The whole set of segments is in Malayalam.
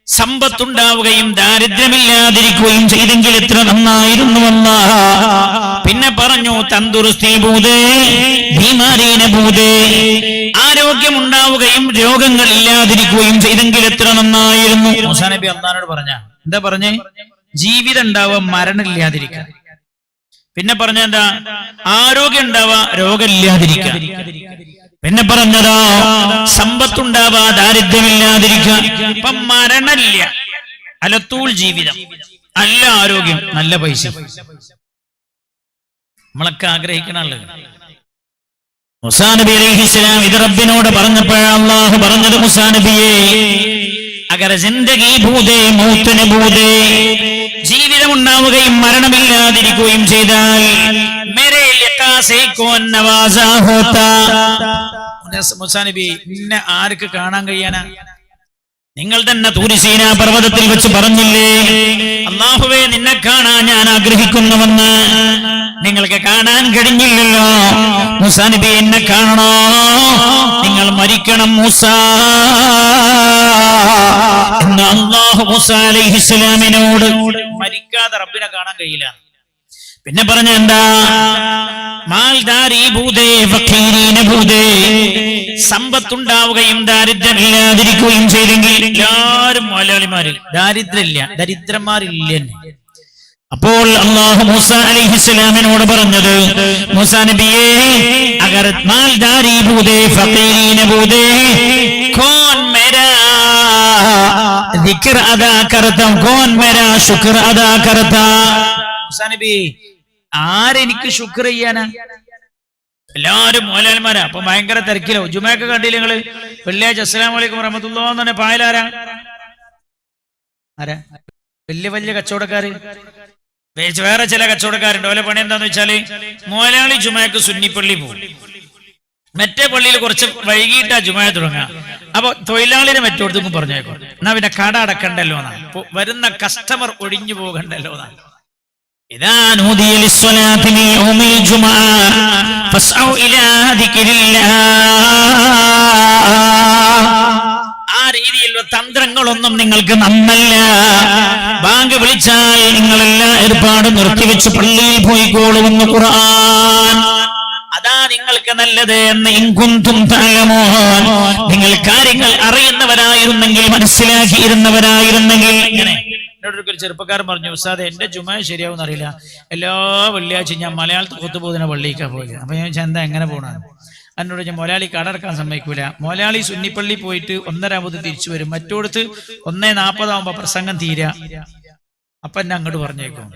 സമ്പത്തുണ്ടാവുകയും ദാരിദ്ര്യമില്ലാതിരിക്കുകയും ചെയ്തെങ്കിൽ എത്ര നന്നായിരുന്നുവെന്ന. പിന്നെ പറഞ്ഞു തന്തുറുസ്തി ഭൂതേ ബീമാരീന ഭൂതേ, ആരോഗ്യമുണ്ടാവുകയും രോഗങ്ങൾ ഇല്ലാതിരിക്കുകയും ചെയ്തെങ്കിൽ എത്ര നന്നായിരുന്നു. മൂസാ നബി അല്ലാഹുവിനോട് പറഞ്ഞ എന്താ പറഞ്ഞേ? ജീവിതം ഉണ്ടാവുക, മരണമില്ലാതിരിക്കുക. പിന്നെ പറഞ്ഞ എന്താ? ആരോഗ്യം ഉണ്ടാവുക, രോഗമില്ലാതിരിക്കുക. പിന്നെ പറഞ്ഞതോ സമ്പത്തുണ്ടാവാ, ദാരിദ്ര്യമില്ലാതിരിക്കുക. ഇപ്പൊ മരണമില്ല, അലത്തൂൾ ജീവിതം, നല്ല ആരോഗ്യം, നല്ല പൈസ. നമ്മളൊക്കെ ആഗ്രഹിക്കണല്ലോ. മൂസാ നബി അലൈഹിസ്സലാം ഇത് റബ്ബിനോട് പറഞ്ഞപ്പോഴാണ് അല്ലാഹു പറഞ്ഞത്, മൂസാ നബിയെ അഗർ ജിന്ദഗി ഭൂതേ മൗത്ത് ഭൂതേ, ജീവിതം ഉണ്ടാവുകയും മരണമില്ലാതിരിക്കുകയും ചെയ്താൽ മേരെ ലിഖാസേ കോൻ നവാസാ ഹോതാ. മൂസാ നബി, നിന്നെ ആർക്ക് കാണാൻ കഴിയാനാ? നിങ്ങൾ തന്നെ തൂരി സീനാ പർവ്വതത്തിൽ വെച്ച് പറഞ്ഞില്ലേ, അല്ലാഹുവേ നിന്നെ കാണാൻ ഞാൻ ആഗ്രഹിക്കുന്നുവെന്ന്. നിങ്ങൾക്ക് കാണാൻ കഴിഞ്ഞില്ലല്ലോ. മൂസാ നബി, എന്നെ കാണണോ? നിങ്ങൾ മരിക്കണം മൂസാ എന്ന് അല്ലാഹു മൂസാ അലൈഹിസ്സലാമിനോട്. മരിക്കാതെ റബ്ബിനെ കാണാൻ കഴിയില്ല. പിന്നെ പറഞ്ഞ എന്താ? മാൽദാരി ഭൂതേ ഫഖീരീന ഭൂതേ, സമ്പത്തുണ്ടാവുകയും ദാരിദ്ര്യമില്ലാതിരിക്കുകയും ചെയ്തെങ്കിൽ. എല്ലാവരും മലയാളിമാര് ദാരിദ്ര്യമില്ല, ദരിദ്രന്മാരില്ല. അപ്പോൾ അല്ലാഹു മൂസാ അലൈഹിസ്സലാമിനോട് പറഞ്ഞത്, മൂസാ നബിയേ അഗർ മാൽദാരി ഭൂതേ ഫഖീരീന ഭൂതേ കോൻ മേരാ ദിക്ർ അദാ കർതാ കോൻ മേരാ ശുക്ർ അദാ കർതാ. മൂസാ നബി, ആരെനിക്ക് ശുക്ർ ചെയ്യാനാ? എല്ലാവരും മോലാൽമാരാ. അപ്പൊ ഭയങ്കര തിരക്കിലോ. ജുമയൊക്കെ കണ്ടില്ല നിങ്ങള്? വെള്ളിയാഴ്ച അസ്സലാമു അലൈക്കും വറഹ്മത്തുള്ളാഹി എന്ന് പറഞ്ഞ പായലാരാ? ആരാ? വലിയ വലിയ കച്ചവടക്കാര്. വേറെ ചില കച്ചവടക്കാരുണ്ട്. ഓലെ പണി എന്താന്ന് വെച്ചാല്, മോലാളി ജുമയ്ക്ക് സുന്നിപ്പള്ളി പോകും, മറ്റേ പള്ളിയിൽ കുറച്ച് വൈകിട്ടാ ജുമയ തുടങ്ങുക. അപ്പൊ തൊഴിലാളിനെ മറ്റോടത്തേക്കും പറഞ്ഞേക്കും, എന്നാ പിന്നെ കട അടക്കണ്ടല്ലോ എന്നാ, വരുന്ന കസ്റ്റമർ ഒഴിഞ്ഞു പോകണ്ടല്ലോ എന്നാ. إذا نودي للصلاة من يوم الجمعة فاسعوا إلى ذكر الله. ആ രീതിയിലുള്ള തന്ത്രങ്ങളൊന്നും നിങ്ങൾക്ക് നന്നല്ല. ബാങ്ക് വിളിച്ചാൽ നിങ്ങളെല്ലാം ഏർപ്പാട് നിർത്തിവെച്ച് പള്ളിയിൽ പോയിക്കോളുമെന്ന് ഖുർആൻ. അതാ നിങ്ങൾക്ക് നല്ലത് എന്ന്. ഇൻകുന്തും തഅലമൂൻ, നിങ്ങൾ കാര്യങ്ങൾ അറിയുന്നവരായിരുന്നെങ്കിൽ, മനസ്സിലാക്കിയിരുന്നവരായിരുന്നെങ്കിൽ. ഇങ്ങനെ ഒരു ചെറുപ്പക്കാരൻ പറഞ്ഞു, ഉസ്താദേ എന്റെ ജുമ ശരിയാവും അറിയില്ല, എല്ലാ വെള്ളിയാഴ്ചയും ഞാൻ മലയാളത്തിൽ ഖുത്ബ പള്ളിക്കാ പോയില്ല. അപ്പൊ ഞാൻ എന്താ എങ്ങനെ പോണ? എന്നോട് ഞാൻ മൊലാളി കടറക്കാൻ സമ്മതിക്കൂല. മൊലാളി സുന്നിപ്പള്ളി പോയിട്ട് 1:30 തിരിച്ചു വരും, മറ്റോടത്ത് 1:40 പ്രസംഗം തീരാ. അപ്പൊ എന്നെ അങ്ങോട്ട് പറഞ്ഞേക്കും,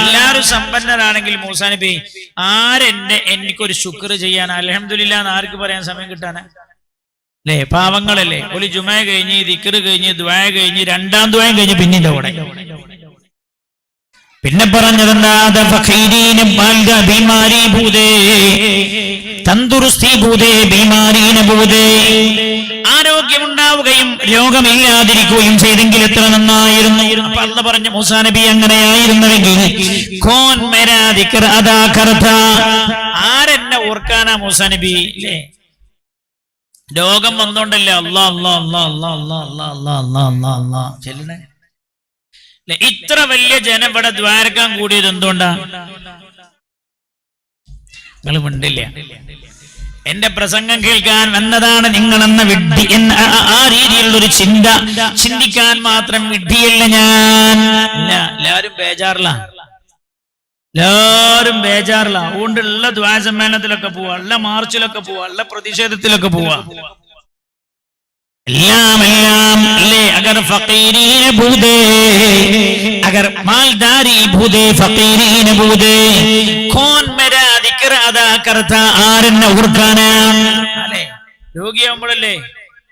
എല്ലാരും സമ്പന്നരാണെങ്കിൽ മൂസാ നബി എനിക്കൊരു ശുക്ർ ചെയ്യാൻ, അൽഹംദുലില്ലാ എന്ന് ആർക്ക് പറയാൻ സമയം കിട്ടാനാ? അല്ലേ, പാവങ്ങളല്ലേ. ഒരു ജുമ കഴിഞ്ഞ്, ദിക്ർ കഴിഞ്ഞ്, ദുആ കഴിഞ്ഞ്, 2ാം ദുആയും കഴിഞ്ഞ് പിന്നിന്റെ കൂടെ. പിന്നെ പറഞ്ഞതെന്താ? ആരോഗ്യമുണ്ടാവുകയും രോഗമില്ലാതിരിക്കുകയും ചെയ്തെങ്കിൽ എത്ര നന്നായിരുന്നു. അപ്പൊ അല്ലാഹു പറഞ്ഞു, മൂസാ നബി അങ്ങനെയായിരുന്നുവെങ്കിൽ കോൻ മേരാ ദിക്ർ അദാ കർതാ, ആരെന്നെ ഓർക്കാനാ മൂസാ നബി? അല്ലേ, രോഗം വന്നോണ്ടല്ലേ അല്ലാ അല്ലാ അല്ലാ അല്ലാ അല്ലാ അല്ലാ അല്ലാ അല്ലാ അല്ലാ അല്ലാ ചെല്ലണേ. ഇത്ര വലിയ ജനം ഇവിടെ ദ്വാരക്കാൻ കൂടിയത് എന്തുകൊണ്ടാ? നിങ്ങൾ മിണ്ടില്ല. എന്റെ പ്രസംഗം കേൾക്കാൻ വന്നതാണ് നിങ്ങളെന്ന വിഡ്ഢി, ആ രീതിയിലുള്ളൊരു ചിന്തിക്കാൻ മാത്രം വിഡ്ഢിയല്ല ഞാൻ. എല്ലാരും ബേജാറില്ല. അതുകൊണ്ടുള്ള ദ്വാ സമ്മേളനത്തിലൊക്കെ പോവാ, ഉള്ള മാർച്ചിലൊക്കെ പോവാ, ഉള്ള പ്രതിഷേധത്തിലൊക്കെ പോവാ, എല്ലാം അല്ലേ. അഗർ ഫഖീരീന ഭൂതേ അഗർ മാൽദാരി ഭൂതേ ഫഖീരീന ഭൂതേ കോൻ മേരാ ദിക്ർ അദാ കർതാ, ആരെന്നെ ഓർക്കാനാ? അല്ലേ, രോഗിയാകുമ്പോഴല്ലേ.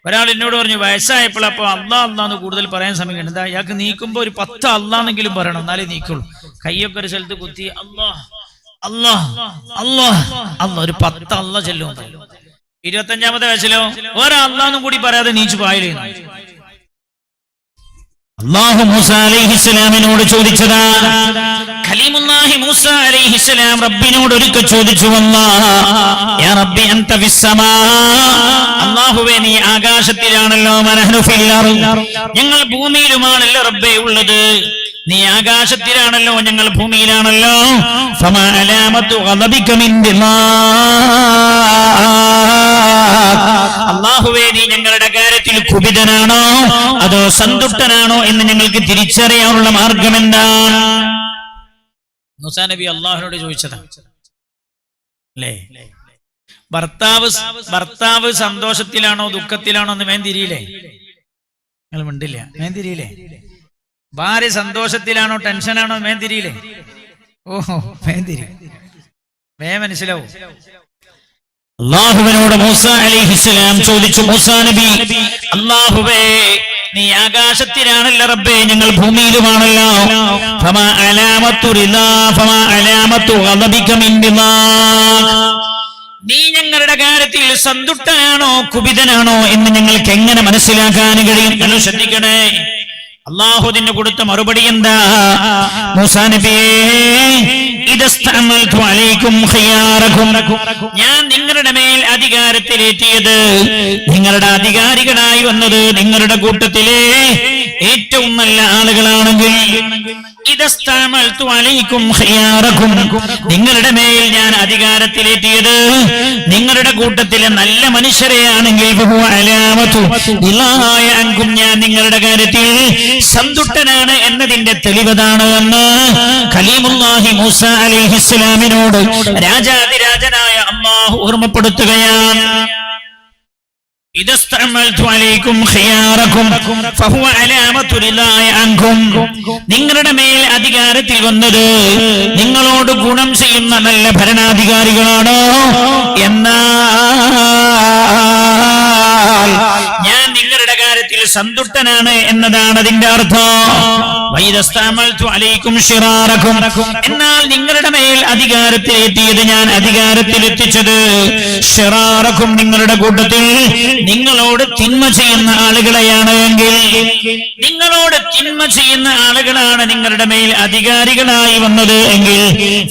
ഒരാൾ എന്നോട് പറഞ്ഞു, വയസ്സായപ്പോൾ അപ്പൊ അല്ലാ അല്ലാന്ന് കൂടുതൽ പറയാൻ സമയം എന്താ, ഇയാൾക്ക് നീക്കുമ്പോ ഒരു 10 അല്ലാന്നെങ്കിലും പറയണം, എന്നാലേ നീക്കുള്ളൂ. കയ്യൊക്കെ ഒരു സ്ഥലത്ത് കുത്തി അല്ലാ അല്ലാ അല്ലാ അല്ലാ ഒരു 10 അല്ലാ ചെല്ലും. 25ാമത്തെ വയസ്സിലോ ഒരല്ലാന്നും കൂടി പറയാതെ നീച്ചു പായില്ലേ. അല്ലാഹു മൂസാ അലൈഹിസ്സലാമിനോട് ചോദിച്ചതാ. കലീമുല്ലാഹി മൂസാ അലൈഹിസ്സലാം റബ്ബിനോട് ഒരിക്കൽ ചോദിച്ചു, യാ റബ്ബി അൻത ഫിസ്സമാ, അല്ലാഹുവേ നീ ആകാശത്തിലാണല്ലോ, ഞങ്ങൾ ഭൂമിയിലുമാണല്ലോ റബ്ബേ ഉള്ളത്. നീ ആകാശത്തിലാണല്ലോ, ഞങ്ങൾ ഭൂമിയിലാണല്ലോ. ഫമാ അലാമത്തു ഗളബിക മിൻ അല്ലാഹുവേ നീ ഞങ്ങളുടെ കാര്യത്തിൽ കുപിതനാണോ അതോ സന്തുഷ്ടനാണോ എന്ന് ഞങ്ങൾക്ക് തിരിച്ചറിയാനുള്ള മാർഗം എന്താണ്? മൂസാ നബി അല്ലാഹുവിനോട് ചോദിച്ചതാണ് അല്ലേ. ഭർത്താവ് സന്തോഷത്തിലാണോ ദുഃഖത്തിലാണോ എന്ന് വേൻ തിരിയില്ലേ? നിങ്ങൾ മിണ്ടില്ല, വേൻ തിരിയില്ലേ? ഭാര്യ സന്തോഷത്തിലാണോ ടെൻഷനാണോ വേൻ തിരിയില്ലേ? ഓഹോ, വേൻ തിരി, വേ മനസ്സിലാവും. അല്ലാഹുവിനോട് മൂസാ അലൈഹിസ്സലാം ചോദിച്ചു, മൂസാ നബി അല്ലാഹുവേ നീ ആകാശത്തിലാണല്ലോ റബ്ബേ, ഞങ്ങൾ ഭൂമിയിലുമാണല്ലോ. ഫമാ അലാമത്തു റിദാ ഫമാ അലാമത്തു ഗളബിക മിൻ റിദാ നീ ഞങ്ങളുടെ കാര്യത്തിൽ സന്തുഷ്ടനാണോ കുപിതനാണോ എന്ന് ഞങ്ങൾക്ക് എങ്ങനെ മനസ്സിലാക്കാൻ കഴിയും? നിങ്ങൾ ശ്രദ്ധിക്കണേ. അല്ലാഹുവിന് കൊടുത്ത മറുപടി എന്താ? മൂസാ നബിയേ ഇദസ്തഅമൽതു അലൈക്കും ഖിയാറകും ഞാൻ നിങ്ങളുടെ മേൽ അധികാരത്തിലേറ്റിയത്, നിങ്ങളുടെ അധികാരികളായി വന്നത് നിങ്ങളുടെ കൂട്ടത്തിലെ ഏറ്റവും നല്ല ആളുകളാണെങ്കിൽ ഇദസ്തഅമൽതു അലൈക്കും ഖിയാറകും നിങ്ങളുടെ മേൽ ഞാൻ അധികാരത്തിലേറ്റിയത് നിങ്ങളുടെ കൂട്ടത്തിലെ നല്ല മനുഷ്യരെയാണെങ്കിൽ ഫഹുവ അലാമതു ഇലായ അൻകും ഞാൻ നിങ്ങളുടെ കാര്യത്തിൽ സന്തുഷ്ടനാണ് എന്നതിന്റെ തെളിവതാണ് എന്ന് കലീമുല്ലാഹി മൂസ അലൈഹിസ്സലാമിനോട് രാജാതിരാജനായ അല്ലാഹു ഓർമ്മപ്പെടുത്തുകയാണ്. ഇദസ്തഅമൽതു അലൈക്കും ഖിയാറകും ഫഹുവ അലാമതു റിദായ അൻകും നിങ്ങളുടെ മേൽ അധികാരത്തിൽ വന്നത് നിങ്ങളോട് ഗുണം ചെയ്യുന്ന നല്ല ഭരണാധികാരികളാണോ എന്നാൽ ഞാൻ നിങ്ങളുടെ കാര്യത്തിൽ സന്തുഷ്ടനാണ് എന്നതാണ് അതിന്റെ അർത്ഥം. വൈദസ്തഅമൽതു അലൈക്കും ശിറാറകും എന്നാൽ നിങ്ങളുടെ മേൽ അധികാരത്തിലെത്തിയത് ഞാൻ അധികാരത്തിലെത്തിച്ചത് ശിറാറകും നിങ്ങളുടെ കൂട്ടത്തിൽ നിങ്ങളോട് തിന്മ ചെയ്യുന്ന ആളുകളെയാണ് എങ്കിൽ നിങ്ങളോട് തിന്മ ചെയ്യുന്ന ആളുകളാണ് നിങ്ങളുടെ മേൽ അധികാരികളായി വന്നത് എങ്കിൽ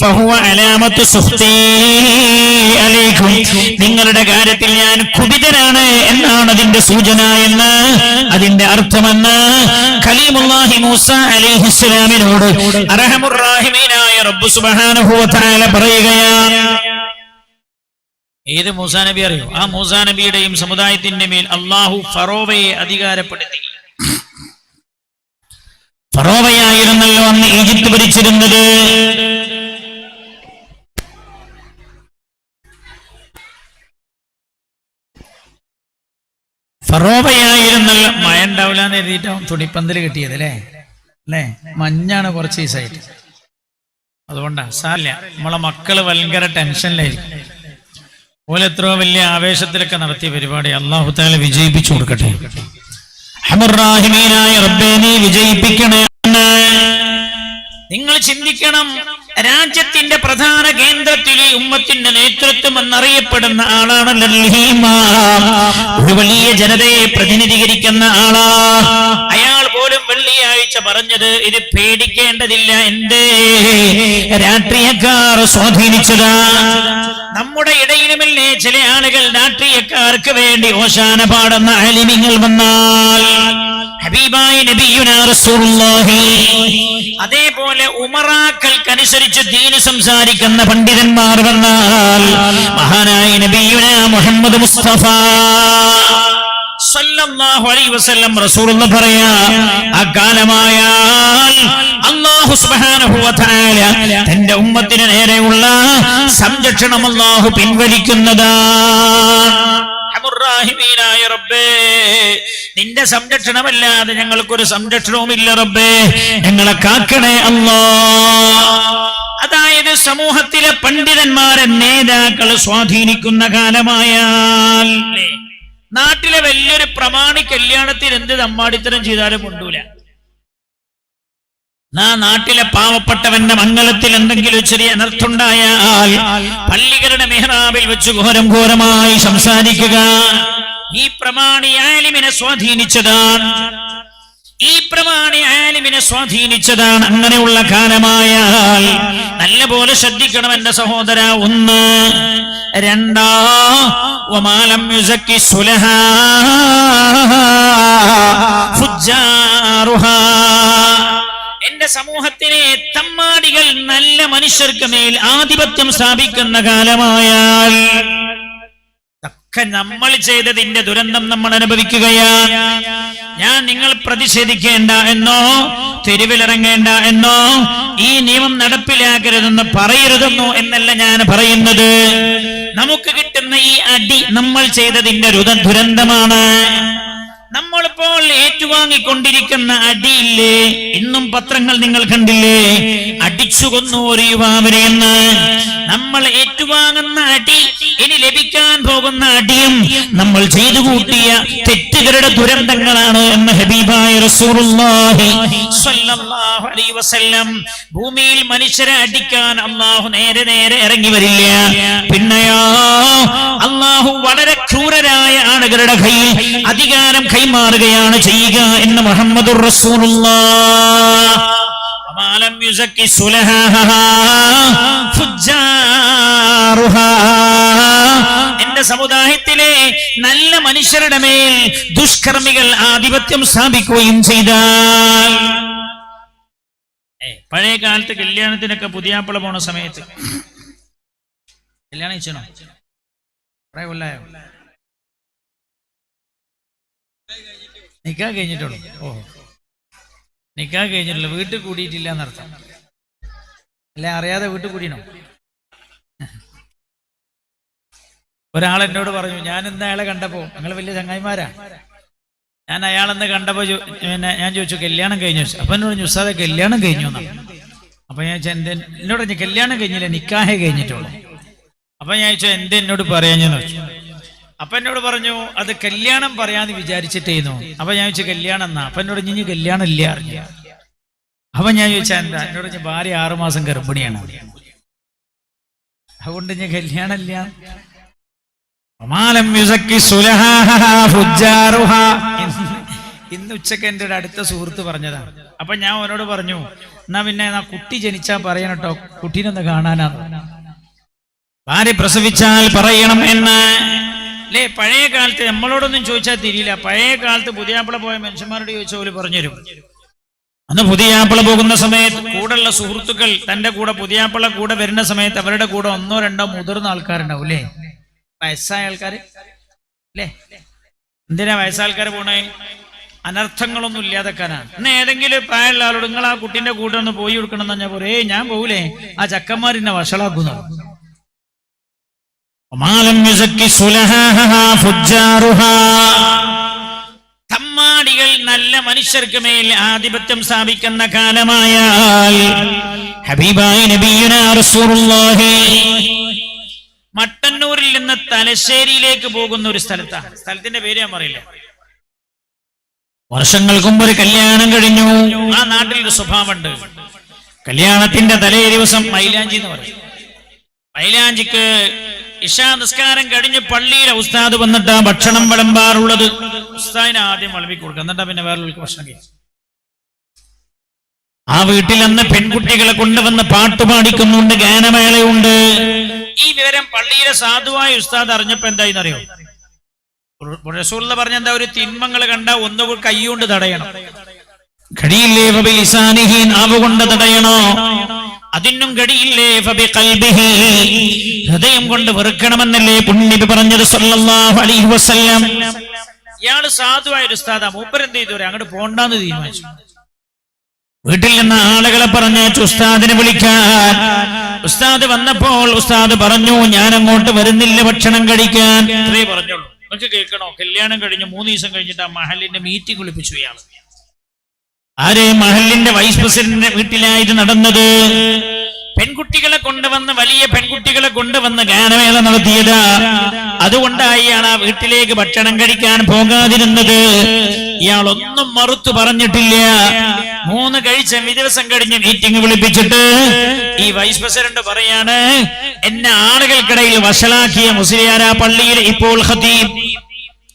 ഫഹുവ അലാമത്തു സുഖ്തി അലൈക്കും നിങ്ങളുടെ കാര്യത്തിൽ ഞാൻ കുപിതനാണ് എന്നാണ് അതിന്റെ സൂചന എന്ന് അതിന്റെ അർത്ഥമെന്ന് കലീമുല്ലാഹി മൂസ അലൈഹിസ്സലാമിനോട് അർഹമുർ റഹീമീനായ റബ്ബ് സുബ്ഹാനഹു വ തആല പറയുകയാണ്. ഏത് മൂസാ നബി അറിയോ? ആ മൂസാ നബിയുടെയും സമുദായത്തിന്റെ മേൽ അല്ലാഹു ഫറോവയെ അധികാരപ്പെടുത്തി. ഫറോവയായിരുന്നല്ലോ അന്ന് ഈജിപ്ത് ഭരിച്ചിരുന്നത്. ഫറോവയായിരുന്നല്ലോ. മഴ ഉണ്ടാവില്ല എന്ന് എഴുതിയിട്ടാവും തുണിപ്പന്തല് കിട്ടിയത് അല്ലേ? മഞ്ഞാണ് കുറച്ച് ദിവസമായിട്ട്, അതുകൊണ്ടാ സാരില്ല. നമ്മളെ മക്കള് ഭയങ്കര ടെൻഷനിലായിരിക്കും. ഓല് എത്രയോ വലിയ ആവേശത്തിലൊക്കെ നടത്തിയ പരിപാടി അല്ലാഹു തആല വിജയിപ്പിച്ചു കൊടുക്കട്ടെ. അർഹമുർ റഹീമീനായ റബ്ബേ നീ വിജയിപ്പിക്കണേ. നിങ്ങൾ ചിന്തിക്കണം, രാജ്യത്തിന്റെ പ്രധാന കേന്ദ്രത്തിൽ ഉമ്മത്തിന്റെ നേതൃത്വം എന്നറിയപ്പെടുന്ന ആളാണല്ലോ ഒരു വലിയ ജനതയെ പ്രതിനിധീകരിക്കുന്ന ആളാ. അയാൾ പോലും വെള്ളിയാഴ്ച പറഞ്ഞത് ഇത് പേടിക്കേണ്ടതില്ല, എന്റെ രാഷ്ട്രീയക്കാർ സ്വാധീനിച്ചതാ. നമ്മുടെ ഇടയിലുമല്ലേ ചില ആളുകൾ രാഷ്ട്രീയക്കാർക്ക് വേണ്ടി ഓശാന പാടുന്ന ആലിമീങ്ങൾ വന്നാൽ ഹബീബായ നബിയുനാ റസൂലുള്ളാഹി, അതേപോലെ ഉമറാക്കൾക്കനുസരിച്ച് ദീന് സംസാരിക്കുന്ന പണ്ഡിതന്മാർ വന്നാൽ മഹാനായ നബിയുനാ മുഹമ്മദ് മുസ്തഫ സല്ലല്ലാഹു അലൈഹി വസല്ലം റസൂലുള്ളാഹി പറയാ, അകാലമായാൽ അല്ലാഹു സുബ്ഹാനഹു വ തആല തന്റെ ഉമ്മത്തിന് നേരെയുള്ള സംരക്ഷണം അല്ലാഹു പിൻവലിക്കുന്നതാണ്. റഹീമീനായ റബ്ബേ നിന്റെ സംരക്ഷണമല്ലാതെ ഞങ്ങൾക്കൊരു സംരക്ഷണവുമില്ല റബ്ബേ, ഞങ്ങളെ കാക്കണേ അല്ലാഹ്. അതായത് സമൂഹത്തിലെ പണ്ഡിതന്മാരെ നേതാക്കൾ സ്വാധീനിക്കുന്ന കാലമായാൽ നാട്ടിലെ വലിയൊരു പ്രമാണി കല്യാണത്തിന് എന്ത് തമ്മാടിത്തരം ചെയ്താലും കൊണ്ടൂല. നാട്ടിലെ പാവപ്പെട്ടവന്റെ മംഗലത്തിൽ എന്തെങ്കിലും ചെറിയ അനർത്ഥമുണ്ടായാൽ പള്ളികളുടെ മെഹ്റാബിൽ വെച്ച് ഘോരമായി സംസാരിക്കുക ഈ പ്രമാണി ആലിമിനെ സ്വാധീനിച്ചതാണ്. ഈ പ്രമാണി ആലിമിനെ സ്വാധീനിച്ചതാണ്. അങ്ങനെയുള്ള കാലമായാൽ നല്ലപോലെ ശ്രദ്ധിക്കണം എന്റെ സഹോദര. ഒന്ന്. രണ്ടാ, വമാലം യുസക്കി സുലഹാ ഫുജ്ജാറുഹാ. എന്റെ സമൂഹത്തിലെ തമ്മാടികൾ നല്ല മനുഷ്യർക്ക് മേൽ ആധിപത്യം സ്ഥാപിക്കുന്ന കാലമായാൽ ഒക്കെ നമ്മൾ ചെയ്തതിന്റെ ദുരന്തം നമ്മൾ അനുഭവിക്കുകയാണ്. ഞാൻ നിങ്ങൾ പ്രതിഷേധിക്കേണ്ട എന്നോ തെരുവിലിറങ്ങേണ്ട എന്നോ ഈ നിയമം നടപ്പിലാക്കരുതെന്ന് പറയരുതെന്നോ എന്നല്ല ഞാൻ പറയുന്നത്. നമുക്ക് കിട്ടുന്ന ഈ അടി നമ്മൾ ചെയ്തതിന്റെ ദുരന്തമാണ്. നമ്മളിപ്പോൾ ഏറ്റുവാങ്ങിക്കൊണ്ടിരിക്കുന്ന അടിയില്ലേ, ഇന്നും പത്രങ്ങൾ നിങ്ങൾ കണ്ടില്ലേ, അടിച്ചു കൊന്നു ഒരു യുവാവിനെ എന്ന്. നമ്മൾ ഏറ്റുവാങ്ങുന്ന അടി, ഇനി ലഭിക്കാൻ പോകുന്ന അടിയും നമ്മൾ ചെയ്തു കൂട്ടിയ തെറ്റുകളുടെ ദുരന്തങ്ങളാണ് എന്ന് ഹബീബായ റസൂലുള്ളാഹി സ്വല്ലല്ലാഹു അലൈഹി വസല്ലം. ഭൂമിയിൽ മനുഷ്യരെ അടിക്കാൻ അല്ലാഹു നേരെ നേരെ ഇറങ്ങി വരില്ല. പിന്നെയോ അല്ലാഹു വളരെ ക്രൂരരായ ആളുകളുടെ കയ്യിൽ അധികാരം കൈമാറുകയാണ് ചെയ്യുക എന്ന് മുഹമ്മദുർ റസൂലുള്ളാഹ്. മാലം യുസക്കി സുലഹാഹാ ഫുജ്ജാറുഹാ. എന്റെ സമുദായത്തിലെ നല്ല മനുഷ്യരുടെ മേൽ ദുഷ്കർമ്മികൾ ആധിപത്യം സ്ഥാപിക്കുകയും ചെയ്താൽ, പഴയ കാലത്ത് കല്യാണത്തിനൊക്കെ പുതിയാപ്പിള പോണ സമയത്ത് കല്യാണം ചെയ്യണോ? കുറെ കൊല്ലായോ? നിക്കാഹ് കഴിഞ്ഞിട്ടുള്ളൂ. ഓഹോ, നിക്കാഹ് കഴിഞ്ഞിട്ടുള്ളൂ, വീട്ടിൽ കൂടിയിട്ടില്ല എന്നർത്ഥം അല്ല? അറിയാതെ വീട്ടിൽ കൂടിയണോ? ഒരാൾ എന്നോട് പറഞ്ഞു, ഞാൻ ഇന്ന് അയാളെ കണ്ടപ്പോ, ഞങ്ങൾ വലിയ ചങ്ങായിമാരാ, ഞാൻ അയാളെന്ന് കണ്ടപ്പോ പിന്നെ ഞാൻ ചോദിച്ചു കല്യാണം കഴിഞ്ഞു. അപ്പൊ എന്നോട് പറഞ്ഞു ഉസ്താദെ കല്യാണം കഴിഞ്ഞു എന്നാണ്. അപ്പൊ ഞാൻ എന്നോട് പറഞ്ഞു കല്യാണം കഴിഞ്ഞില്ല, നിക്കാഹേ കഴിഞ്ഞിട്ടുള്ളൂ. അപ്പൊ ഞാൻ ചോദിച്ചു എന്ത് എന്നോട് പറയാഞ്ഞെന്ന് വെച്ചു. അപ്പൊ എന്നോട് പറഞ്ഞു അത് കല്യാണം പറയാന്ന് വിചാരിച്ചിട്ടേന്നു. അപ്പൊ ഞാൻ ചോദിച്ചു കല്യാണം എന്നാ? അപ്പൊ എന്നോട് ഇനി കല്യാണം ഇല്ല അറിഞ്ഞ. അപ്പൊ ഞാൻ ചോദിച്ചാ എന്താ? എന്നോട് ഭാര്യ 6 മാസം ഗർഭിണിയാണ്, അതുകൊണ്ട് ഞാൻ കല്യാണം ഇല്ല. ഇന്ന് ഉച്ചക്ക് എൻ്റെ ഒരു അടുത്ത സുഹൃത്ത് പറഞ്ഞതാണ്. അപ്പൊ ഞാൻ അവനോട് പറഞ്ഞു എന്നാ പിന്നെ കുട്ടി ജനിച്ചാ പറയണം കേട്ടോ, കുട്ടീനൊന്ന് കാണാനാണ്. ഭാര്യ പ്രസവിച്ചാൽ പറയണം എന്ന് അല്ലേ? പഴയ കാലത്ത് നമ്മളോടൊന്നും ചോദിച്ചാൽ തിരിയില്ല. പഴയ കാലത്ത് പുതിയാപ്പിള പോയ മനുഷ്യന്മാരോട് ചോദിച്ച പോലെ പറഞ്ഞുതരും. അന്ന് പുതിയാപ്പിള പോകുന്ന സമയത്ത് കൂടെയുള്ള സുഹൃത്തുക്കൾ തന്റെ കൂടെ പുതിയാപ്പിള കൂടെ വരുന്ന സമയത്ത് അവരുടെ കൂടെ 1 or 2 മുതിർന്ന ആൾക്കാരുണ്ടാവും അല്ലേ, വയസ്സായ ആൾക്കാര് അല്ലേ. എന്തിനാ വയസ്സാൾക്കാര് പോണേ? അനർത്ഥങ്ങളൊന്നും ഇല്ലാതെക്കാനാണ്. ഇന്ന് ഏതെങ്കിലും പ്രായമുള്ള ആളോട് നിങ്ങൾ ആ കുട്ടീന്റെ കൂടെ ഒന്ന് പോയി കൊടുക്കണം എന്ന് പറഞ്ഞാൽ പോരേ ഞാൻ പോകൂലേ, ആ ചക്കന്മാരിന്നെ വഷളാക്കുന്നു. തമ്മാടികൾ നല്ല മനുഷ്യർക്ക് മേൽ ആധിപത്യം സ്ഥാപിക്കുന്ന കാലമായാൽ ഹബീബായ നബിയുനാ റസൂലുള്ളാഹി മട്ടന്നൂരിൽ നിന്ന് തലശ്ശേരിയിലേക്ക് പോകുന്ന ഒരു സ്ഥലത്തിന്റെ പേര് ഞാൻ പറയില്ല. വർഷങ്ങൾക്ക് മുമ്പ് ഒരു കല്യാണം കഴിഞ്ഞു. ആ നാട്ടിൽ ഒരു സ്വഭാവമുണ്ട്, കല്യാണത്തിന്റെ തലേ ദിവസം മൈലാഞ്ചി എന്ന് പറയും. മൈലാഞ്ചിക്ക് ഇശാ നിസ്കാരം കഴിഞ്ഞ് പള്ളിയിലെ ഉസ്താദ് വന്നിട്ട് ആ ഭക്ഷണം വിളമ്പാറുള്ളത്. ഉസ്താദിന് ആദ്യം വിളമ്പി കൊടുക്കുക, എന്നിട്ടാ പിന്നെ വേറൊരു ഭക്ഷണം കഴിക്കും. ആ വീട്ടിൽ അന്ന് പെൺകുട്ടികളെ കൊണ്ടുവന്ന് പാട്ടുപാടിക്കുന്നുണ്ട്, ഗാനമേളയുണ്ട്. ഈ വിവരം പള്ളിയിലെ സാധുവായ ഉസ്താദ് അറിഞ്ഞപ്പോ എന്തായിന്നറിയോ? റസൂലുള്ള പറഞ്ഞെന്താ, ഒരു തിന്മങ്ങൾ കണ്ട ഒന്ന് കൈകൊണ്ട് തടയണം, കഴിയില്ലേ ഫബിലിസാനിഹി നാവുകൊണ്ട് തടയണോ, അതിനും കഴിയില്ലേ ഫബിഖൽബിഹി ഹൃദയം കൊണ്ട് വെറുക്കണമെന്നല്ലേ പുണ്യനബി പറഞ്ഞത് സല്ലല്ലാഹു അലൈഹി വസല്ലം. ഇയാള് സാധുവായ ഒരു ഉസ്താദാ, മൂപ്പരെന്ത് ചെയ്തു, അങ്ങോട്ട് പോണ്ടാന്ന് തീരുമാനിച്ചു. വീട്ടിൽ നിന്ന് ആളുകളെ പറഞ്ഞയച്ചു ഉസ്താദിനെ വിളിക്കാൻ. ഉസ്താദ് വന്നപ്പോൾ ഉസ്താദ് പറഞ്ഞു ഞാൻ അങ്ങോട്ട് വരുന്നില്ല ഭക്ഷണം കഴിക്കാൻ. ഇത്രേ പറഞ്ഞോളൂ. നിങ്ങൾക്ക് കേൾക്കണോ? കല്യാണം കഴിഞ്ഞ് 3 ദിവസം കഴിഞ്ഞിട്ട് ആ മഹലിന്റെ മീറ്റിംഗ് വിളിപ്പിച്ചു ഇയാൾ. ആരെ? മഹലിന്റെ വൈസ് പ്രസിഡന്റിന്റെ വീട്ടിലായിട്ട് നടന്നത്. പെൺകുട്ടികളെ കൊണ്ടുവന്ന്, വലിയ പെൺകുട്ടികളെ കൊണ്ടുവന്ന് ഗാനമേള നടത്തിയത്. അതുകൊണ്ടായി ഇയാൾ ആ വീട്ടിലേക്ക് ഭക്ഷണം കഴിക്കാൻ പോകാതിരുന്നത്. ഇയാളൊന്നും മറുത്തു പറഞ്ഞിട്ടില്ല. 3 ദിവസം കഴിഞ്ഞ് മീറ്റിംഗ് വിളിപ്പിച്ചിട്ട് ഈ വൈസ് പ്രസിഡന്റ് പറയാണ്, എന്നെ ആളുകൾക്കിടയിൽ വഷളാക്കിയ മുസ്ലിയാരാ പള്ളിയിൽ ഇപ്പോൾ ഖതീബ്.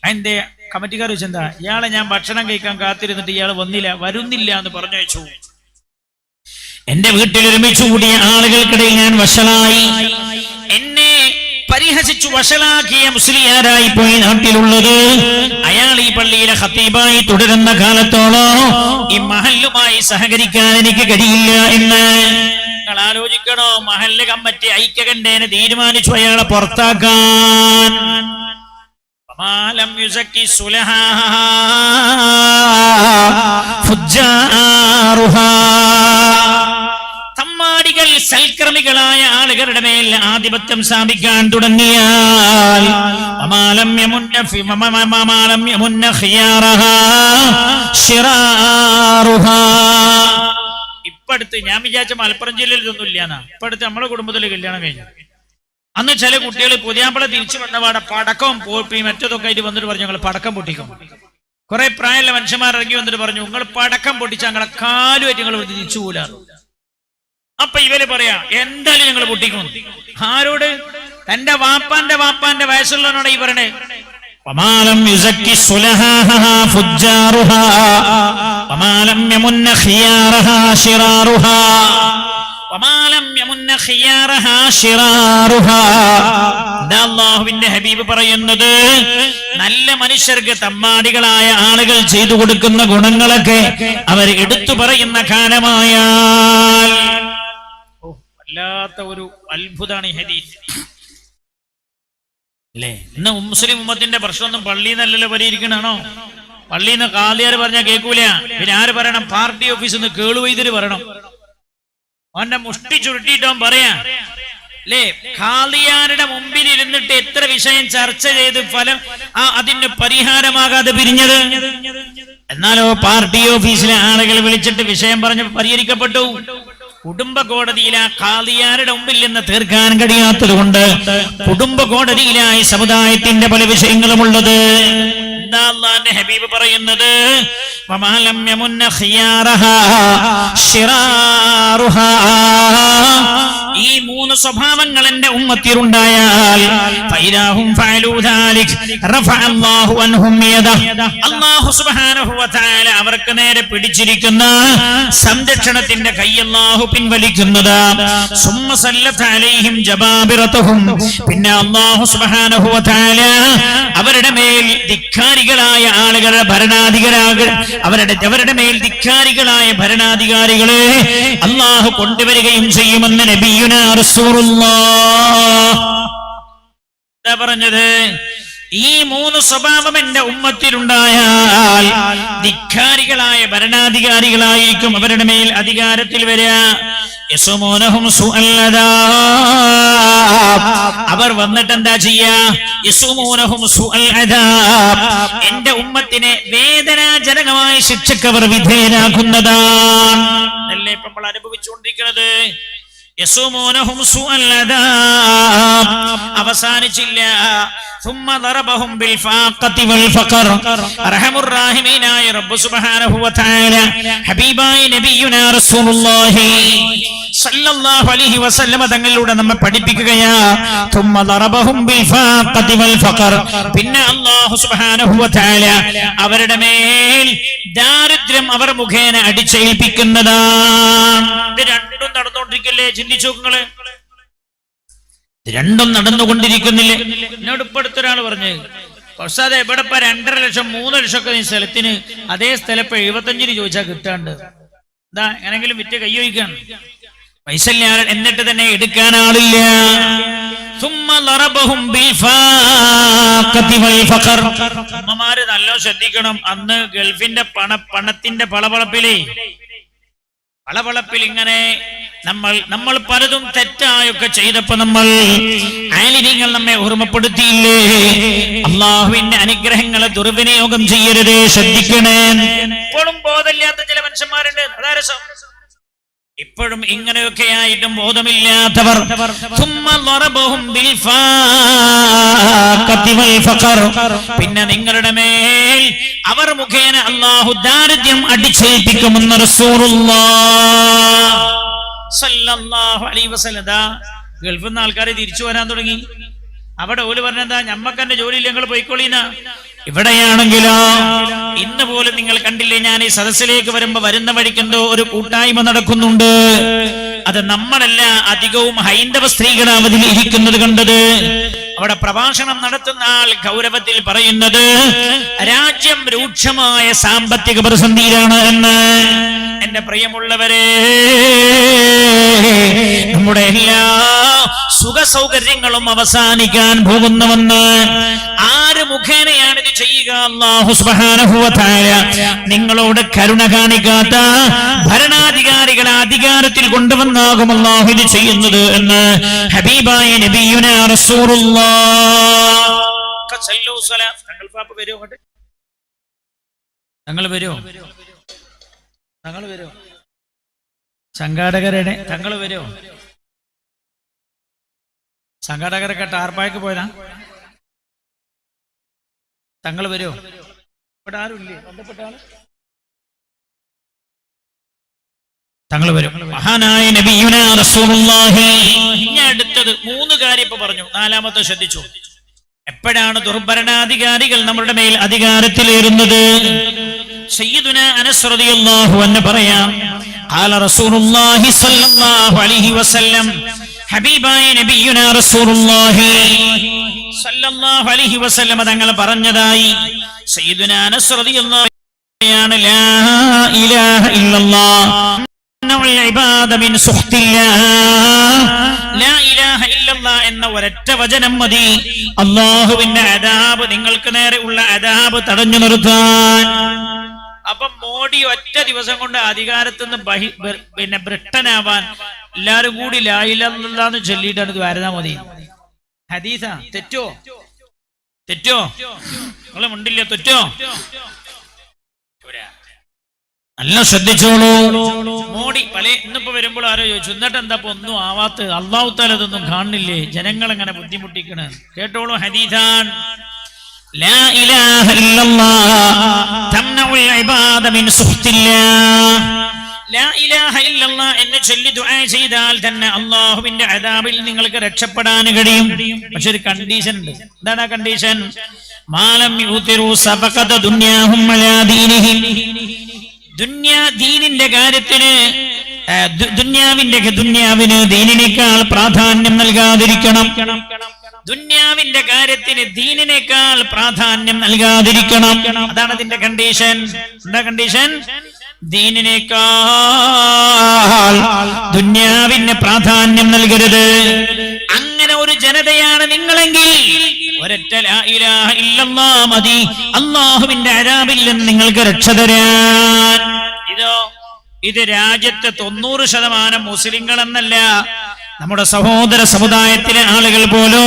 അതിന്റെ കമ്മിറ്റിക്കാർ വെച്ചെന്താ ഇയാളെ ഞാൻ ഭക്ഷണം കഴിക്കാൻ കാത്തിരുന്നിട്ട് ഇയാൾ വരുന്നില്ല എന്ന് പറഞ്ഞു വെച്ചു. എന്റെ വീട്ടിൽ ഒരുമിച്ച് കൂടിയ ആളുകൾക്കിടയിൽ ഞാൻ വഷളായി. എന്നെ പരിഹസിച്ചു വഷളാക്കിയ മുസ്ലിയാരായി പോയി നാട്ടിലുള്ളത്. അയാൾ ഈ പള്ളിയിലെ ഖത്തീബായി തുടരുന്ന കാലത്തോളം ഈ മഹല്ലുമായി സഹകരിക്കാൻ എനിക്ക് കഴിയില്ല എന്ന് നിങ്ങൾ ആലോചിക്കണോ? മഹല്ല് കമ്മിറ്റി ഐക്യകണ്ഠേന തീരുമാനിച്ചു അയാളെ പുറത്താക്കാൻ. തമ്മാടികൾ സൽക്രമികളായ ആളുകളുടെ മേൽ ആധിപത്യം സ്ഥാപിക്കാൻ തുടങ്ങിയാൽ ഇപ്പടുത്ത് ഞാൻ വിചാരിച്ച മലപ്പുറം ജില്ലയിൽ ഇതൊന്നും ഇല്ലാന്നാ. ഇപ്പടുത്ത് നമ്മുടെ കുടുംബത്തില് കല്യാണം കഴിഞ്ഞു. അന്ന് ചില കുട്ടികൾ പുതിയാമ്പള തിരിച്ചു വന്നപാടെ പടക്കം പോയി മറ്റതൊക്കെ ആയിട്ട് വന്നിട്ട് പറഞ്ഞു ഞങ്ങൾ പടക്കം പൊട്ടിക്കും. കുറെ പ്രായമുള്ള മനുഷ്യന്മാർ ഇറങ്ങി വന്നിട്ട് പറഞ്ഞു നിങ്ങൾ പടക്കം പൊട്ടിച്ച ഞങ്ങളെ കാലുമായിട്ട് ഞങ്ങൾ തിരിച്ചു പോലാറ്. അപ്പൊ ഇവര് പറയാ എന്തായാലും ഞങ്ങൾ പൊട്ടിക്കും. ആരോട്? തന്റെ വാപ്പാന്റെ വയസ്സുള്ളവനോട് ഈ പറയണേ. അല്ലാഹുവിന്റെ ഹബീബ് പറയുന്നത് നല്ല മനുഷ്യർക്ക് തമ്മാടികളായ ആളുകൾ ചെയ്തു കൊടുക്കുന്ന ഗുണങ്ങളൊക്കെ അവർ എടുത്തു പറയുന്ന കാലമായാൽ വല്ലാത്ത ഒരു അത്ഭുതമാണ് ഈ ഹദീസ് അല്ലേ. ഇന്ന് മുസ്ലിം ഉമ്മത്തിന്റെ പ്രശ്നമൊന്നും പള്ളിയിൽ നിന്നല്ലല്ലോ പരിഹരിക്കണാണോ? പള്ളിയിൽ നിന്ന് കാലിയാർ പറഞ്ഞാൽ കേൾക്കൂല. പിന്നെ ആര് പറയണം? പാർട്ടി ഓഫീസിൽ നിന്ന് കേളുവൈദ്യര് പറയണം. അവന്റെ മുഷ്ടി ചുരുട്ടിയിട്ടവൻ പറയാ അല്ലേ. ഖാദിയാരുടെ മുമ്പിൽ ഇരുന്നിട്ട് എത്ര വിഷയം ചർച്ച ചെയ്ത് ഫലം അതിന് പരിഹാരമാകാതെ പിരിഞ്ഞത്. എന്നാലോ പാർട്ടി ഓഫീസിലെ ആളുകൾ വിളിച്ചിട്ട് വിഷയം പറഞ്ഞ് പരിഹരിക്കപ്പെട്ടു. കുടുംബ കോടതിയിലെ ഖാദിയാരുടെ മുമ്പിൽ നിന്ന് തീർക്കാൻ കഴിയാത്തത് കൊണ്ട് കുടുംബ കോടതിയിലായി സമുദായത്തിന്റെ പല വിഷയങ്ങളുമുള്ളത്. അല്ലാഹുവിന്റെ ഹബീബ് പറയുന്നത് ഈ മൂന്ന് സ്വഭാവങ്ങൾ എന്റെ ഉമ്മത്തിലുണ്ടായാൽ അല്ലാഹു സുബ്ഹാനഹു വ തആല അവർക്ക് നേരെ പിടിച്ചിരിക്കുന്ന സംരക്ഷണത്തിന്റെ കൈ അല്ലാഹു പിൻവലിക്കുന്നത്. പിന്നെ അല്ലാഹു സുബ്ഹാനഹു വ തആല അവരുടെ മേൽ ധിക്കാരികളായ ആളുകളുടെ അവരുടെ മേൽ ധിക്കാരികളായ ഭരണാധികാരികളെ അല്ലാഹു കൊണ്ടുവരികയും ചെയ്യുമെന്ന് നബിയുനാ റസൂലുള്ളാഹ് പറഞ്ഞത്. ഈ മൂന്ന് സ്വഭാവം എന്റെ ഉമ്മത്തിലുണ്ടായാൽ ധിക്കാരികളായ ഭരണാധികാരികളായിരിക്കും അവരുടെ മേൽ അധികാരത്തിൽ വരിക. അവർ വന്നിട്ട് എന്താ ചെയ്യാ? എന്റെ ഉമ്മത്തിനെ വേദനാജനകമായ ശിക്ഷക്ക് അവർ വിധേയരാക്കുന്നതാണ്. അല്ലേ ഇപ്പൊ നമ്മൾ അനുഭവിച്ചുകൊണ്ടിരിക്കുന്നത്. അവസാനിച്ചില്ല. ثم ضربهم بالفاقة والفقر. അർഹമുർ റഹീമീനായ റബ്ബ് സുബ്ഹാനഹു വ തആല ഹബീബായ നബിയുനാ റസൂലുള്ളാഹി സല്ലല്ലാഹു അലൈഹി വസല്ലം തങ്ങളിലൂടെ നമ്മെ പഠിപ്പിക്കുകയാ. ثم ضربهم بالفاقة والفقر. പിന്നെ അല്ലാഹു സുബ്ഹാനഹു വ തആല അവരുടെ മേൽ ദാരിദ്ര്യം അവർ മുഖേന അടിച്ചേൽപ്പിക്കുന്നതാണ്. ഇത് രണ്ടും നടന്നുകൊണ്ടിരിക്കല്ലേ? ചിന്തിച്ചു നോക്കുങ്ങള്. രണ്ടും നടന്നുകൊണ്ടിരിക്കുന്നില്ലേ? എന്നോട് ഇപ്പൊ അടുത്തൊരാൾ പറഞ്ഞു ഉസ്താദേ ഇവിടെ ഇപ്പൊ 2.5 ലക്ഷം 3 ലക്ഷം ഒക്കെ ഈ സ്ഥലത്തിന് അതേ സ്ഥലം ഇപ്പൊ 75 ചോദിച്ചാൽ കിട്ടാണ്ട് എന്താ എങ്ങനെങ്കിലും വിറ്റ് കയ്യൊഴിക്കാണ്. പൈസ ഇല്ല, എന്നിട്ട് തന്നെ എടുക്കാൻ ആളില്ല. അമ്മമാര് നല്ല ശ്രദ്ധിക്കണം. അന്ന് ഗൾഫിന്റെ പണത്തിന്റെ പളപളപ്പിൽ ഇങ്ങനെ നമ്മൾ പലതും തെറ്റായൊക്കെ ചെയ്തപ്പോ നമ്മൾ ആലിമീങ്ങൾ നമ്മെ ഓർമ്മപ്പെടുത്തിയില്ലേ? അള്ളാഹുവിന്റെ അനുഗ്രഹങ്ങളെ ദുർവിനിയോഗം ചെയ്യരുത്, ശ്രദ്ധിക്കണേ. ഇപ്പോഴും ബോധമില്ലാത്ത ചില മനുഷ്യന്മാരുണ്ട്. അതാ രസം. ഇപ്പോഴും ഇങ്ങനെയൊക്കെ ആയിട്ടും ബോധമില്ലാത്തവർ. പിന്നെ നിങ്ങളുടെ മേൽ അവർ മുഖേന അല്ലാഹു ദാരിദ്ര്യം അടിച്ചേൽപ്പിക്കുമെന്ന് റസൂലുള്ളാഹ് സല്ലല്ലാഹു അലൈഹി വസല്ലം. ഗൾഫിൽ നിന്ന് ആൾക്കാരെ തിരിച്ചു വരാൻ തുടങ്ങി. അവിടെ ഓല് പറഞ്ഞെന്താ, ഞമ്മക്കെന്റെ ജോലിയിൽ ഞങ്ങൾ പോയിക്കോളീന. ഇവിടെയാണെങ്കിലോ ഇന്ന് പോലും നിങ്ങൾ കണ്ടില്ലേ, ഞാൻ ഈ സദസ്സിലേക്ക് വരുമ്പോ വരുന്ന വഴിക്കെന്തോ ഒരു കൂട്ടായ്മ നടക്കുന്നുണ്ട്. അത് നമ്മളല്ല, അധികവും ഹൈന്ദവ സ്ത്രീകളാണ് അതിൽ ഇരിക്കുന്നത് കണ്ടത്. അവിടെ പ്രഭാഷണം നടത്തുന്ന ആൾ ഗൗരവത്തിൽ പറയുന്നത് രാജ്യം രൂക്ഷമായ സാമ്പത്തിക പ്രതിസന്ധിയിലാണ് എന്ന്. എന്റെ പ്രിയമുള്ളവരെ, നമ്മുടെ എല്ലാ സുഖ സൗകര്യങ്ങളും അവസാനിക്കാൻ പോകുന്നുവെന്ന് ആര് മുഖേനയാണ് ഇത് ചെയ്യുക? അല്ലാഹു സുബ്ഹാനഹു വ തആല നിങ്ങളോട് കരുണ കാണിക്കാത്ത ഭരണാധികാരികളെ അധികാരത്തിൽ കൊണ്ടുവന്നാകും അല്ലാഹു ഇത് ചെയ്യുന്നത് എന്ന് ഹബീബായ നബിയുനാ റസൂലുള്ളാഹ്. തങ്ങൾ പാപ്പ വരുമോ? തങ്ങൾ വരുമോ? തങ്ങൾ വരുമോ? സംഘാടകരുടെ തങ്ങൾ വരുമോ? സംഘാടകരൊക്കെ ടാർപ്പായ്ക്ക് പോയതാ. തങ്ങൾ വരുമോ? ഇവിടെ ആരും ഇല്ലേ ബന്ധപ്പെട്ട ആള്? തങ്ങൾ വരും. മഹാനായ നബിയുനാ റസൂലുള്ളാഹി. ഇനി അടുത്തത് 3 കാര്യം ഇപ്പൊ പറഞ്ഞു, 4-മത്തെ ശ്രദ്ധിച്ചു. എപ്പോഴാണ് ദുർഭരണാധികാരികൾ നമ്മുടെ മേൽ അധികാരത്തിലേറുന്നത്? സയ്യിദുനാ അനസ് റളിയല്ലാഹു അൻഹു പറയാം, ഖാല റസൂലുള്ളാഹി സ്വല്ലല്ലാഹു അലൈഹി വസല്ലം, ഹബീബായ നബിയുനാ റസൂലുള്ളാഹി സ്വല്ലല്ലാഹു അലൈഹി വസല്ലം തങ്ങൾ പറഞ്ഞതായി സയ്യിദുനാ അനസ് റളിയല്ലാഹു അൻഹു, ലാ ഇലാഹ ഇല്ലല്ലാഹ് എന്ന ഒരൊറ്റ വചനം മതി അല്ലാഹുവിന്റെ അദാബ്, നിങ്ങൾക്ക് നേരെ ഉള്ള അദാബ് തടഞ്ഞു നിർത്താൻ. അപ്പൊ മോഡി ഒറ്റ ദിവസം കൊണ്ട് അധികാരത്തുനിന്ന് ബ്രിട്ടനാവാൻ എല്ലാരും കൂടി ലാ ഇലാഹ ഇല്ലല്ലാഹ് ചൊല്ലിയിട്ടാണ് ഇത് വരുന്നാ മതി. ഹദീസാ? തെറ്റോ? തെറ്റോ? നിങ്ങളെ മുണ്ടില്ല, തെറ്റോ? നല്ല ശ്രദ്ധിച്ചോളൂ. മോഡി ഇന്നിപ്പോ വരുമ്പോൾ ആരോ ചോദിച്ചു, എന്നിട്ട് എന്താ ഒന്നും ആവാത്ത? അല്ലാഹു തആല ഇതൊന്നും കാണുന്നില്ലേ? ജനങ്ങൾ എങ്ങനെ ബുദ്ധിമുട്ടിക്കണ്? കേട്ടോളൂ, ഹദീസാൻ. ലാ ഇലാഹ ഇല്ലല്ലാഹ് തംനഉൽ ഇബാദ മിൻ സുഖ്തില്ലാഹ്. ലാ ഇലാഹ ഇല്ലല്ലാഹ് എന്ന് ചൊല്ലി ദുആ ചെയ്താൽ തന്നെ അല്ലാഹുവിന്റെ അദാബിൽ നിങ്ങൾക്ക് രക്ഷപ്പെടാൻ കഴിയും. പക്ഷെ ഒരു കണ്ടീഷൻ ഉണ്ട്. എന്താണ് ആ കണ്ടീഷൻ? മാലം യുതിറു സബഖത ദുനിയാഹും അലാ ദീനിഹിം. ദീനിന്റെ കാര്യത്തിന് ദുന്യാവിന് ദീനിനേക്കാൾ പ്രാധാന്യം നൽകാതിരിക്കണം. ദുന്യാവിന്റെ കാര്യത്തിന് ദീനിനേക്കാൾ പ്രാധാന്യം നൽകാതിരിക്കണം. അതാണ് അതിന്റെ കണ്ടീഷൻ. എന്താ കണ്ടീഷൻ? ദീനിനേക്കാൾ ദുന്യാവിന് പ്രാധാന്യം നൽകരുത്. അങ്ങനെ ഒരു ജനതയാണ് നിങ്ങളെങ്കിൽ ഒരൊറ്റ ലാ ഇലാഹ ഇല്ലല്ലാഹ് മതി അല്ലാഹുവിന്റെ അദാബിൽ നിന്ന് നിങ്ങൾക്ക് രക്ഷ തരാൻ. ഇത് രാജ്യത്തെ 90% മുസ്ലിങ്ങൾ എന്നല്ല, നമ്മുടെ സഹോദര സമുദായത്തിലെ ആളുകൾ പോലോ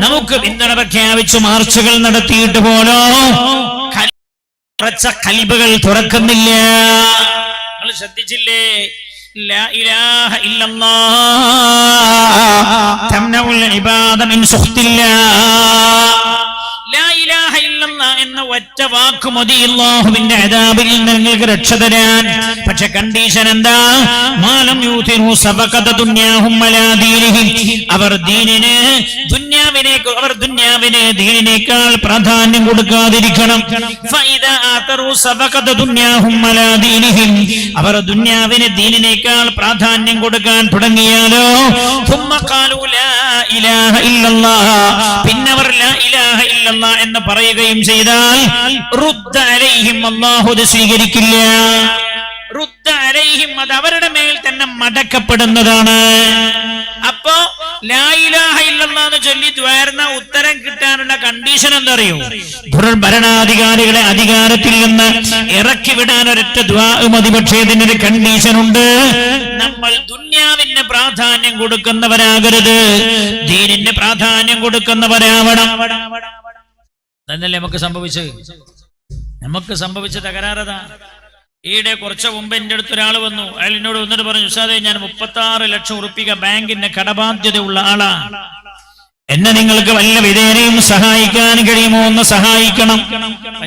നമുക്ക് പിന്തുണ പ്രഖ്യാപിച്ചു മാർച്ചുകൾ നടത്തിയിട്ട് പോലോ കൽബുകൾ തുറക്കുന്നില്ല. നിങ്ങൾ ശ്രദ്ധിച്ചില്ലേ? ലാ ഇലാഹ ഇല്ലല്ലാഹ് തംനഉൽ ഇബാദ മിൻ സുഖ്തില്ലാഹ്. ലാ ഇലാഹ ഇല്ലല്ലാഹ് എന്ന ഒറ്റ വാക്ക് മതി അല്ലാഹുവിന്റെ അദാബിൽ നിങ്ങൾക്ക് രക്ഷ തരാൻ. പക്ഷെ കണ്ടീഷൻ എന്താ? മാലം യൂതിറു സബഖത ദുനിയാഹും അലാ ദീനിഹിം. അവർ ദുനിയാവിനെ ദീനിനേക്കാൾ പ്രാധാന്യം കൊടുക്കാതിരിക്കണം. ഫഇദാ ആതറു സബഖത ദുനിയാഹും അലാ ദീനിഹിം. അവർ ദുനിയാവിനെ ദീനിനേക്കാൾ പ്രാധാന്യം കൊടുക്കാൻ തുടങ്ങിയാലോ ثم قالوا لا اله الا الله, പിന്നവർ ലാ ഇലാഹ ഇല്ലല്ലാഹ് എന്ന് പറയുകയും ചെയ്താൽ റുദ്ദ അലൈഹിം, അല്ലാഹു അത് സ്വീകരിക്കില്ല. റുദ്ദ അലൈഹിം, അത് അവരുടെ മേൽ തന്നെ മടക്കപ്പെടുന്നതാണ്. അപ്പോ ലാ ഇലാഹ ഇല്ലല്ലാഹ് എന്ന് ചൊല്ലി ദ്വാരുന്ന ഉത്തരം കിട്ടാനുള്ള കണ്ടീഷൻ എന്താ അറിയോ? ഭരണാധികാരികളെ അധികാരത്തിൽ നിന്ന് ഇറക്കി വിടാൻ ഒരൊറ്റ ദുആ മതി. പക്ഷേ ഇതിനൊരു കണ്ടീഷൻ ഉണ്ട്. നമ്മൾ ദുന്യാവിന് പ്രാധാന്യം കൊടുക്കുന്നവരാകരുത്, ദീനിന് പ്രാധാന്യം കൊടുക്കുന്നവരാവണം. അതല്ലേ നമുക്ക് സംഭവിച്ച തകരാറതാ. ഈയിടെ കുറച്ച് മുമ്പ് എൻ്റെ അടുത്ത് ഒരാൾ വന്നു. അയാൾ എന്നോട് വന്നിട്ട് പറഞ്ഞു, ഉസ്താദേ, ഞാൻ 36 ലക്ഷം ഉറുപ്പിക ബാങ്കിന്റെ കടബാധ്യത ഉള്ള ആളാണ്. എന്നെ നിങ്ങൾക്ക് വല്ല വിധേനയും സഹായിക്കാൻ കഴിയുമോ? ഒന്ന് സഹായിക്കണം.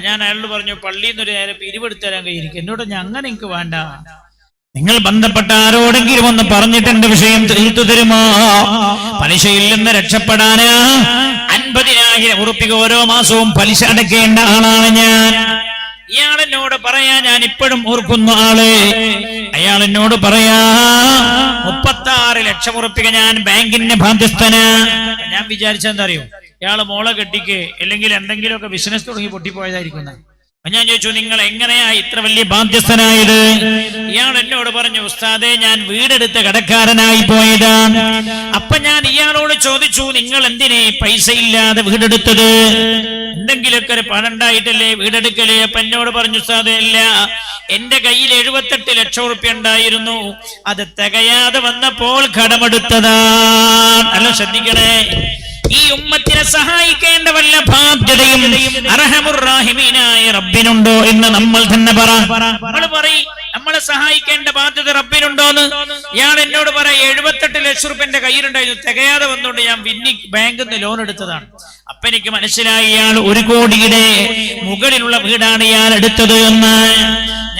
ഞാൻ അയാളോട് പറഞ്ഞു, പള്ളിയിൽ നിന്ന് ഒരു നേരം പിരിവെടുത്ത് തരാൻ കഴിയും. എന്നോട് ഞാൻ അങ്ങനെ എനിക്ക് വേണ്ട, നിങ്ങൾ ബന്ധപ്പെട്ട ആരോടെങ്കിലും ഒന്ന് പറഞ്ഞിട്ട് എന്റെ വിഷയം തീർത്തു തരുമോ? പലിശയിൽ നിന്ന് രക്ഷപ്പെടാന് 50,000 ഉറുപ്പിക ഓരോ മാസവും പലിശ അടയ്ക്കേണ്ട ആളാണ് ഞാൻ. ഇയാൾ എന്നോട് പറയാ, ഞാൻ ഇപ്പോഴും ഓർക്കുന്ന ആള്, അയാൾ എന്നോട് പറയാ 36 ലക്ഷം ഉറുപ്പിക ഞാൻ ബാങ്കിന്റെ ബാധ്യസ്ഥന്. ഞാൻ വിചാരിച്ചെന്താ അറിയോ, ഇയാള് മോളെ കെട്ടിക്ക് അല്ലെങ്കിൽ എന്തെങ്കിലുമൊക്കെ ബിസിനസ് തുടങ്ങി പൊട്ടിപ്പോയതായിരിക്കുന്ന. ഞാൻ ചോദിച്ചു, നിങ്ങൾ എങ്ങനെയാ ഇത്ര വലിയ ബാധ്യസ്ഥനായത്? ഇയാൾ എന്നോട് പറഞ്ഞു, ഉസ്താദേ ഞാൻ വീടെടുത്ത കടക്കാരനായി പോയതാണ്. അപ്പൊ ഞാൻ ഇയാളോട് ചോദിച്ചു, നിങ്ങൾ എന്തിനെ പൈസ ഇല്ലാതെ വീടെടുത്തത്? എന്തെങ്കിലുമൊക്കെ ഒരു പണം ഉണ്ടായിട്ടല്ലേ വീടെടുക്കലേ? അപ്പൊ എന്നോട് പറഞ്ഞു, ഉസ്താദേ അല്ല, എന്റെ കയ്യിൽ 78 ലക്ഷം ഉറുപ്പ്യ ഉണ്ടായിരുന്നു, അത് തികയാതെ വന്നപ്പോൾ കടമെടുത്തതാണ്. അല്ല ശ്രദ്ധിക്കണേ, ഈ ഉമ്മത്തിനെ സഹായിക്കേണ്ട വല്ല ബാധ്യതയും അർഹമുർ റഹീമീനായ റബ്ബിനുണ്ടോ എന്ന് നമ്മൾ തന്നെ പറയും. നമ്മളെ സഹായിക്കേണ്ട ബാധ്യത റബ്ബിനുണ്ടോന്ന്. ഇയാൾ എന്നോട് പറയാം, 78 ലക്ഷം റുപ്യ എന്റെ കയ്യിലുണ്ടായിരുന്നു, തികയാതെ വന്നുകൊണ്ട് ഞാൻ ബാങ്കിൽ നിന്ന് ലോൺ എടുത്തതാണ്. അപ്പൊ എനിക്ക് മനസ്സിലായി, ഇയാൾ 1 കോടിയുടെ മുകളിലുള്ള വീടാണ് ഇയാൾ എടുത്തത് എന്ന്.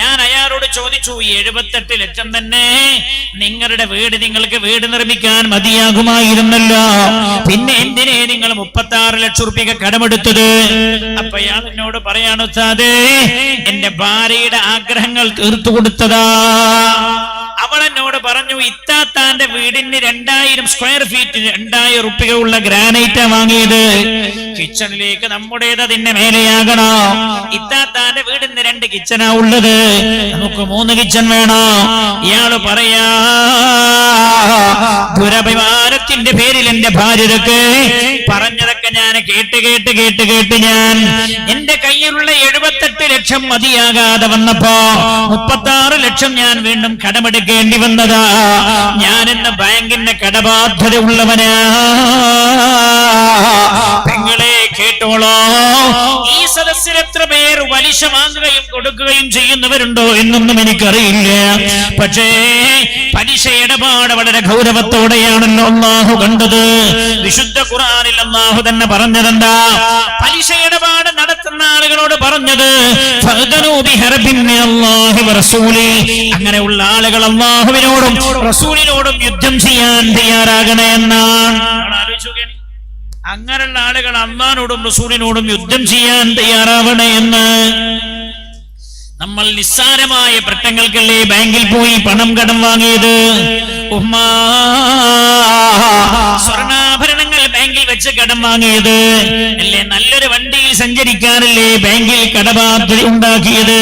ഞാൻ അയാളോട് ചോദിച്ചു, 78 ലക്ഷം തന്നെ നിങ്ങളുടെ വീട്, നിങ്ങൾക്ക് വീട് നിർമ്മിക്കാൻ മതിയാകുമായിരുന്നല്ലോ, പിന്നെ എന്തിനെ നിങ്ങൾ 36 ലക്ഷം റുപ്യ കടമെടുത്തത്? അപ്പൊ അയാൾ എന്നോട് പറയാണ്, ഉസ്താദേ എന്റെ ഭാര്യയുടെ ആഗ്രഹങ്ങൾ തീർത്തു കൊടുത്തതാ. അവൾ എന്നോട് പറഞ്ഞു, ഇത്താത്താന്റെ വീടിന് 2000 സ്ക്വയർ ഫീറ്റ് 2000 റുപ്യ ഉള്ള ഗ്രാനൈറ്റാ വാങ്ങിയത്. കിച്ചണിലേക്ക് നമ്മുടേത് അതിന്റെ മേലെയാകണോ? ഇത്താത്താന്റെ വീടിന് 2 കിച്ചനാ ഉള്ളത്, നമുക്ക് 3 കിച്ചൺ വേണോ? ഇയാള് പറയാ, ദുരഭിമാനത്തിന്റെ പേരിൽ എന്റെ ഭാര്യതൊക്കെ പറഞ്ഞതൊക്കെ ഞാൻ കേട്ട് ഞാൻ എന്റെ കയ്യിലുള്ള 78 ലക്ഷം മതിയാകാതെ വന്നപ്പോ 36 ലക്ഷം ഞാൻ വീണ്ടും കടമെടുക്കേണ്ടി വന്നതാ. ഞാൻ എന്ന ബാങ്കിന്റെ കടബാധ്യത ഉള്ളവനാ. പെങ്ങളെ കേട്ടോളോ, ഈ സദസ്സിൽ എത്ര പേർ പലിശ വാങ്ങുകയും കൊടുക്കുകയും ചെയ്യുന്നവരുണ്ടോ എന്നൊന്നും എനിക്കറിയില്ല. പക്ഷേ പലിശ ഇടപാട് വളരെ ഗൗരവത്തോടെയാണല്ലോ അല്ലാഹു കണ്ടത്. വിശുദ്ധ ഖുർആനിൽ അല്ലാഹു തന്നെ പറഞ്ഞതെന്താ? പലിശ ഇടപാട് നടത്തുന്ന ആളുകളോട് പറഞ്ഞത്, അങ്ങനെയുള്ള ആളുകൾ അല്ലാഹുവിനോടും റസൂലിനോടും യുദ്ധം ചെയ്യാൻ തയ്യാറാകണേ എന്നാണ്. അങ്ങനെയുള്ള ആളുകൾ അല്ലാഹുവിനോടും റസൂലിനോടും യുദ്ധം ചെയ്യാൻ തയ്യാറാവണേ എന്ന്. നമ്മൾ നിസ്സാരമായ പ്രശ്നങ്ങൾക്കല്ലേ ബാങ്കിൽ പോയി പണം കടം വാങ്ങിയത്? സ്വർണ്ണാഭരണങ്ങൾ ബാങ്കിൽ വെച്ച് കടം വാങ്ങിയത് അല്ലേ? നല്ലൊരു വണ്ടിയിൽ സഞ്ചരിക്കാനല്ലേ ബാങ്കിൽ കടബാധ്യത ഉണ്ടാക്കിയത്?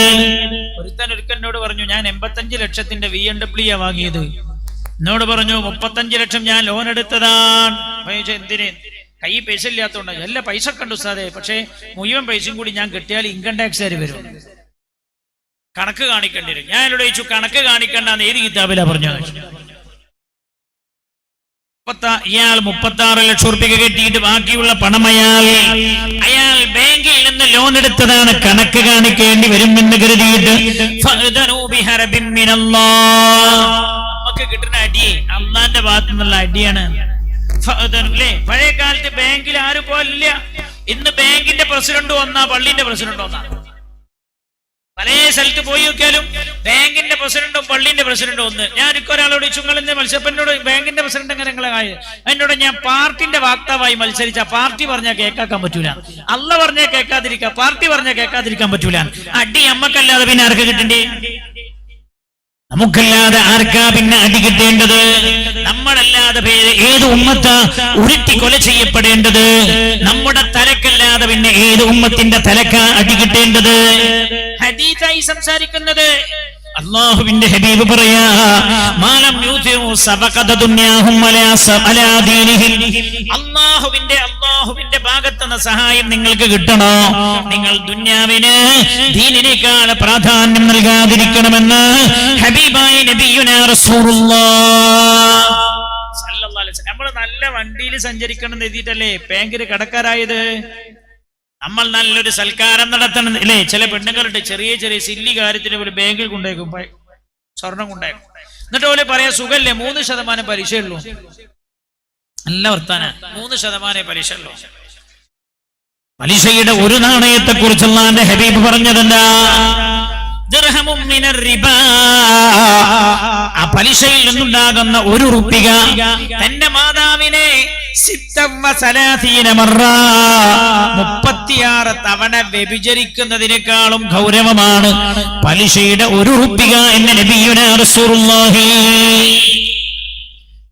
ഒരുത്തനോട് പറഞ്ഞു, ഞാൻ 85 ലക്ഷത്തിന്റെ BMW വാങ്ങിയത്. എന്നോട് പറഞ്ഞു 35 ലക്ഷം ഞാൻ ലോൺ എടുത്തതാണ്. എന്തിന്? കൈ പൈസ ഇല്ലാത്തോണ്ട്. എല്ലാ പൈസ കണ്ടു സാറേ, പക്ഷെ മുഴുവൻ പൈസയും കൂടി ഞാൻ കിട്ടിയാൽ ഇൻകം ടാക്സുകാർ വരും, കണക്ക് കാണിക്കേണ്ടി വരും. ഞാൻ എന്നോട് ചോദിച്ചു, കണക്ക് കാണിക്കണ്ടെന്ന് ഏത് കിതാബിലാ പറഞ്ഞത്? ഇയാൾ 36 ലക്ഷം റുപ്യ കെട്ടിയിട്ട് ബാക്കിയുള്ള പണം അയാൾ ബാങ്കിൽ നിന്ന് ലോൺ എടുത്തതാണ്, കണക്ക് കാണിക്കേണ്ടി വരും എന്ന് കരുതിയിട്ട് നമുക്ക് കിട്ടുന്ന അടി അള്ളാന്റെ ഭാഗത്തു നിന്നുള്ള അടിയാണ്. പഴയ കാലത്ത് ബാങ്കിൽ ആരും പോലില്ല. ഇന്ന് ബാങ്കിന്റെ പ്രസിഡന്റ് ഒന്നാ, പള്ളിന്റെ പ്രസിഡന്റ് ഒന്നാ. പല സ്ഥലത്ത് പോയി നോക്കിയാലും ബാങ്കിന്റെ പ്രസിഡന്റും പള്ളിന്റെ പ്രസിഡന്റും ഒന്ന്. ഞാൻ ഒരാളോട് ചുങ്ങളിന്റെ മത്സരപ്പനോട് ബാങ്കിന്റെ പ്രസിഡന്റ് എങ്ങനെ നിങ്ങളെ എന്നോട്, ഞാൻ പാർട്ടിന്റെ വാക്താവായി മത്സരിച്ച പാർട്ടി പറഞ്ഞാൽ കേൾക്കാൻ പറ്റൂല, അല്ല പറഞ്ഞാൽ കേൾക്കാതിരിക്കാം, പാർട്ടി പറഞ്ഞാൽ കേൾക്കാതിരിക്കാൻ പറ്റൂല. അടി അമ്മക്കല്ലാതെ പിന്നെ ആർക്ക് കിട്ടണ്ടേ? നമുക്കല്ലാതെ ആർക്കാ പിന്നെ അടി കിട്ടേണ്ടത്? നമ്മളല്ലാതെ പേര് ഏത് ഉമ്മത്ത ഉരുട്ടി കൊല ചെയ്യപ്പെടേണ്ടത്? നമ്മുടെ തലക്കല്ലാതെ പിന്നെ ഏത് ഉമ്മത്തിന്റെ തലക്ക അടി കിട്ടേണ്ടത്? ഹദീസായി സംസാരിക്കുന്നത് അല്ലാഹുവിന്റെ ഹബീബ് പറയാ, മാലം യൂതിഉ സബഖത ദുനിയാഹും അലാ ദീനിഹിം. അല്ലാഹുവിന്റെ ഭാഗത്തുനിന്ന് സഹായം നിങ്ങൾക്ക് കിട്ടണോ? നിങ്ങൾ ദുനിയാവിന് ദീനിനേക്കാൾ പ്രാധാന്യം നൽകാതിരിക്കണമെന്ന് ഹബീബായ നബിയുനാ റസൂലുള്ളാഹ് സല്ലല്ലാഹു അലൈഹി വസല്ലം. നമ്മൾ നല്ല വണ്ടിയിൽ സഞ്ചരിക്കണം എന്ന് എഴുതിയിട്ടല്ലേ ബാങ്കിൽ കടക്കാരായത്? നമ്മൾ നല്ലൊരു സൽക്കാരം നടത്തണം അല്ലേ? ചില പെണ്ണുങ്ങളുണ്ട്, ചെറിയ ചെറിയ സില്ലി കാര്യത്തിന് ഒരു ബാങ്കിൽ കൊണ്ടേക്കും, സ്വർണം കൊണ്ടേക്കും. എന്നിട്ട് പോലെ പറയാ, സുഖല്ലേ, 3% പലിശയുള്ളൂ. നല്ല വർത്താന, 3% പലിശയുള്ളൂ. പലിശയുടെ ഒരു നാണയത്തെ കുറിച്ച് അല്ലാഹുവിന്റെ ഹബീബ് പറഞ്ഞതെന്താ? ദിർഹമും മിനർ റിബാ. ആ പലിശയിൽ നിന്നുണ്ടാകുന്ന 1 റുപ്പിക തന്റെ മാതാവിനെ 36 തവണ വ്യഭിചരിക്കുന്നതിനേക്കാളും ഗൗരവമാണ് പലിശയുടെ 1 റുപ്യ എന്ന് നബിയുനാ റസൂലുള്ളാഹി.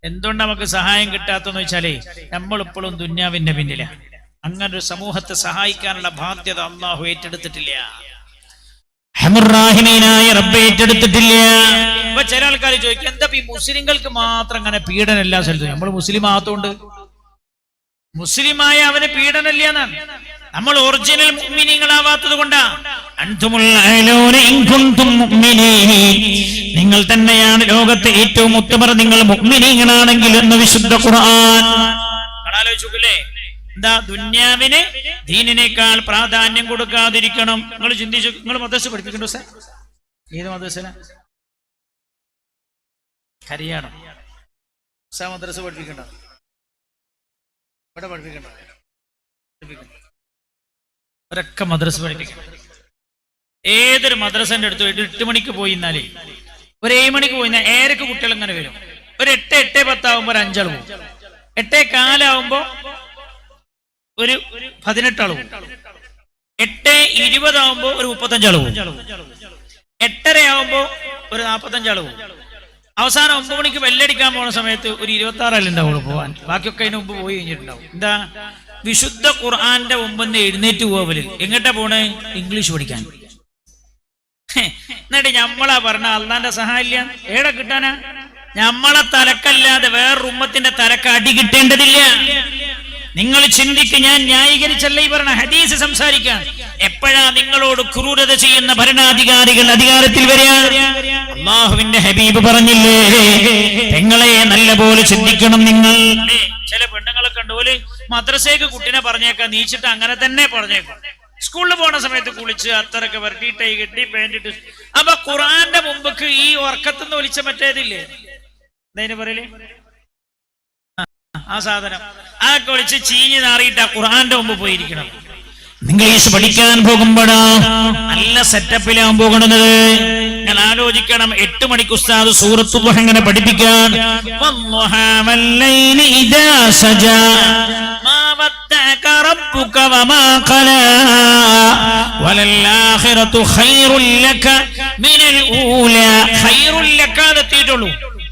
എന്തുകൊണ്ട് നമുക്ക് സഹായം കിട്ടാത്തെന്ന് വെച്ചാലേ നമ്മളിപ്പോഴും ദുന്യാവിന്റെ പിന്നിലാണ്. അങ്ങനെ ഒരു സമൂഹത്തെ സഹായിക്കാനുള്ള ബാധ്യത അള്ളാഹു ഏറ്റെടുത്തിട്ടില്ല, റഹ്മാനായ റബ്ബ് ഏറ്റെടുത്തിട്ടില്ല. അപ്പൊ ചില ആൾക്കാർ ചോദിക്കും, എന്താ ഈ മുസ്ലിങ്ങൾക്ക് മാത്രം അങ്ങനെ പീഡനം എല്ലാ സ്ഥലത്തും? നമ്മൾ മുസ്ലിം ആകത്തോണ്ട് മുസ്ലിമായ അവന് പീഡനമില്ല എന്നാണ്. നമ്മൾ ഒറിജിനൽ മുഅ്മിനീങ്ങളാവാത്തത് കൊണ്ടാ. നിങ്ങൾ തന്നെയാണ് ലോകത്തെ ഏറ്റവും ഉത്തമർ നിങ്ങൾ മുഅ്മിനീങ്ങളാണെങ്കിൽ എന്ന് വിശുദ്ധ ഖുർആൻ. ആലോചിച്ചൂല്ലേ, എന്താ ദുന്യാവിന് ദീനിനേക്കാൾ പ്രാധാന്യം കൊടുക്കാതിരിക്കണം. നിങ്ങൾ ചിന്തിച്ചു, നിങ്ങൾ മദ്രസ പഠിപ്പിക്കണ്ടോ സാർ? ഏത് മദ്രസ? ഹരിയാണോ? മദ്രസ പഠിപ്പിക്കണ്ടോ? ഇവിടെ പഠിപ്പിക്കണ്ടോ? ഒരൊക്കെ മദ്രസ പഠിപ്പിക്കണം. ഏതൊരു മദ്രസന്റെ അടുത്ത് 8 മണിക്ക് പോയി എന്നാലേ ഒരു 7 മണിക്ക് പോയി 7 കുട്ടികൾ ഇങ്ങനെ വരും. ഒരു 8:10 ആവുമ്പോ ഒരു 5 ആൾ പോകും. 8:15 ആവുമ്പോ ഒരു 18 ആൾ പോകും. 8:20 ആവുമ്പോ ഒരു 35 ആൾ പോകും. 8:30 ആവുമ്പോ ഒരു 45 ആൾ പോകും. അവസാനം 9 മണിക്ക് ബെല്ലടിക്കാൻ പോണ സമയത്ത് ഒരു 26 ആളുണ്ടാവുള്ളൂ പോവാൻ. ബാക്കിയൊക്കെ അതിന് മുമ്പ് പോയി കഴിഞ്ഞിട്ടുണ്ടാവും. എന്താ? വിശുദ്ധ ഖുർആന്റെ മുമ്പ് എഴുന്നേറ്റ് പോവല്. എങ്ങോട്ടാ പോണേ? ഇംഗ്ലീഷ് പഠിക്കാൻ. എന്നിട്ട് ഞമ്മളാ പറഞ്ഞ അള്ളാന്റെ സഹായം ഇല്ല, ഏടെ കിട്ടാനാ? ഞമ്മളെ തലക്കല്ലാതെ വേറൊരു ഉമ്മത്തിന്റെ തലക്ക് അടി കിട്ടേണ്ടതില്ല. നിങ്ങൾ ചിന്തിക്ക്, ഞാൻ ന്യായീകരിച്ചല്ല ഈ പറഞ്ഞ ഹദീസ് സംസാരിക്കാൻ. എപ്പോഴാ നിങ്ങളോട് ക്രൂരത ചെയ്യുന്ന ഭരണാധികാരികൾ അധികാരത്തിൽ വരിക? അല്ലാഹുവിന്റെ ഹബീബ് പറഞ്ഞില്ലേ, പെങ്ങളെ നല്ലപോലെ ചിന്തിക്കണം നിങ്ങൾ. ചില പെണ്ണുങ്ങളെ കണ്ടുപോലെ മദ്രസയ്ക്ക് കുട്ടിനെ പറഞ്ഞേക്കാൻ നീച്ചിട്ട് അങ്ങനെ തന്നെ പറഞ്ഞേക്കും. സ്കൂളിൽ പോണ സമയത്ത് കുളിച്ച് അത്തറൊക്കെ വരട്ടി ടൈ കെട്ടി പാൻറ്റിട്ട്. അപ്പൊ ഖുർആന്റെ മുമ്പക്ക് ഈ ഉറക്കത്തുനിന്ന് ഒലിച്ച മറ്റേതില്ലേ, എന്താ പറയല്, ആ സാധനം അതൊക്കെ ഒളിച്ച് ചീഞ്ഞ് നാറിയിട്ട് ആ ഖുർആന്റെ മുമ്പ് പോയിരിക്കണം. ഇംഗ്ലീഷ് പഠിക്കാൻ പോകുമ്പോഴാ നല്ല സെറ്റപ്പിലാൻ പോകുന്നത്. ഞാൻ ആലോചിക്കണം, 8 മണിക്ക് ഉസ്താദ് സൂറത്തുൽ ദുഹ എങ്ങനെ പഠിപ്പിക്കാൻ.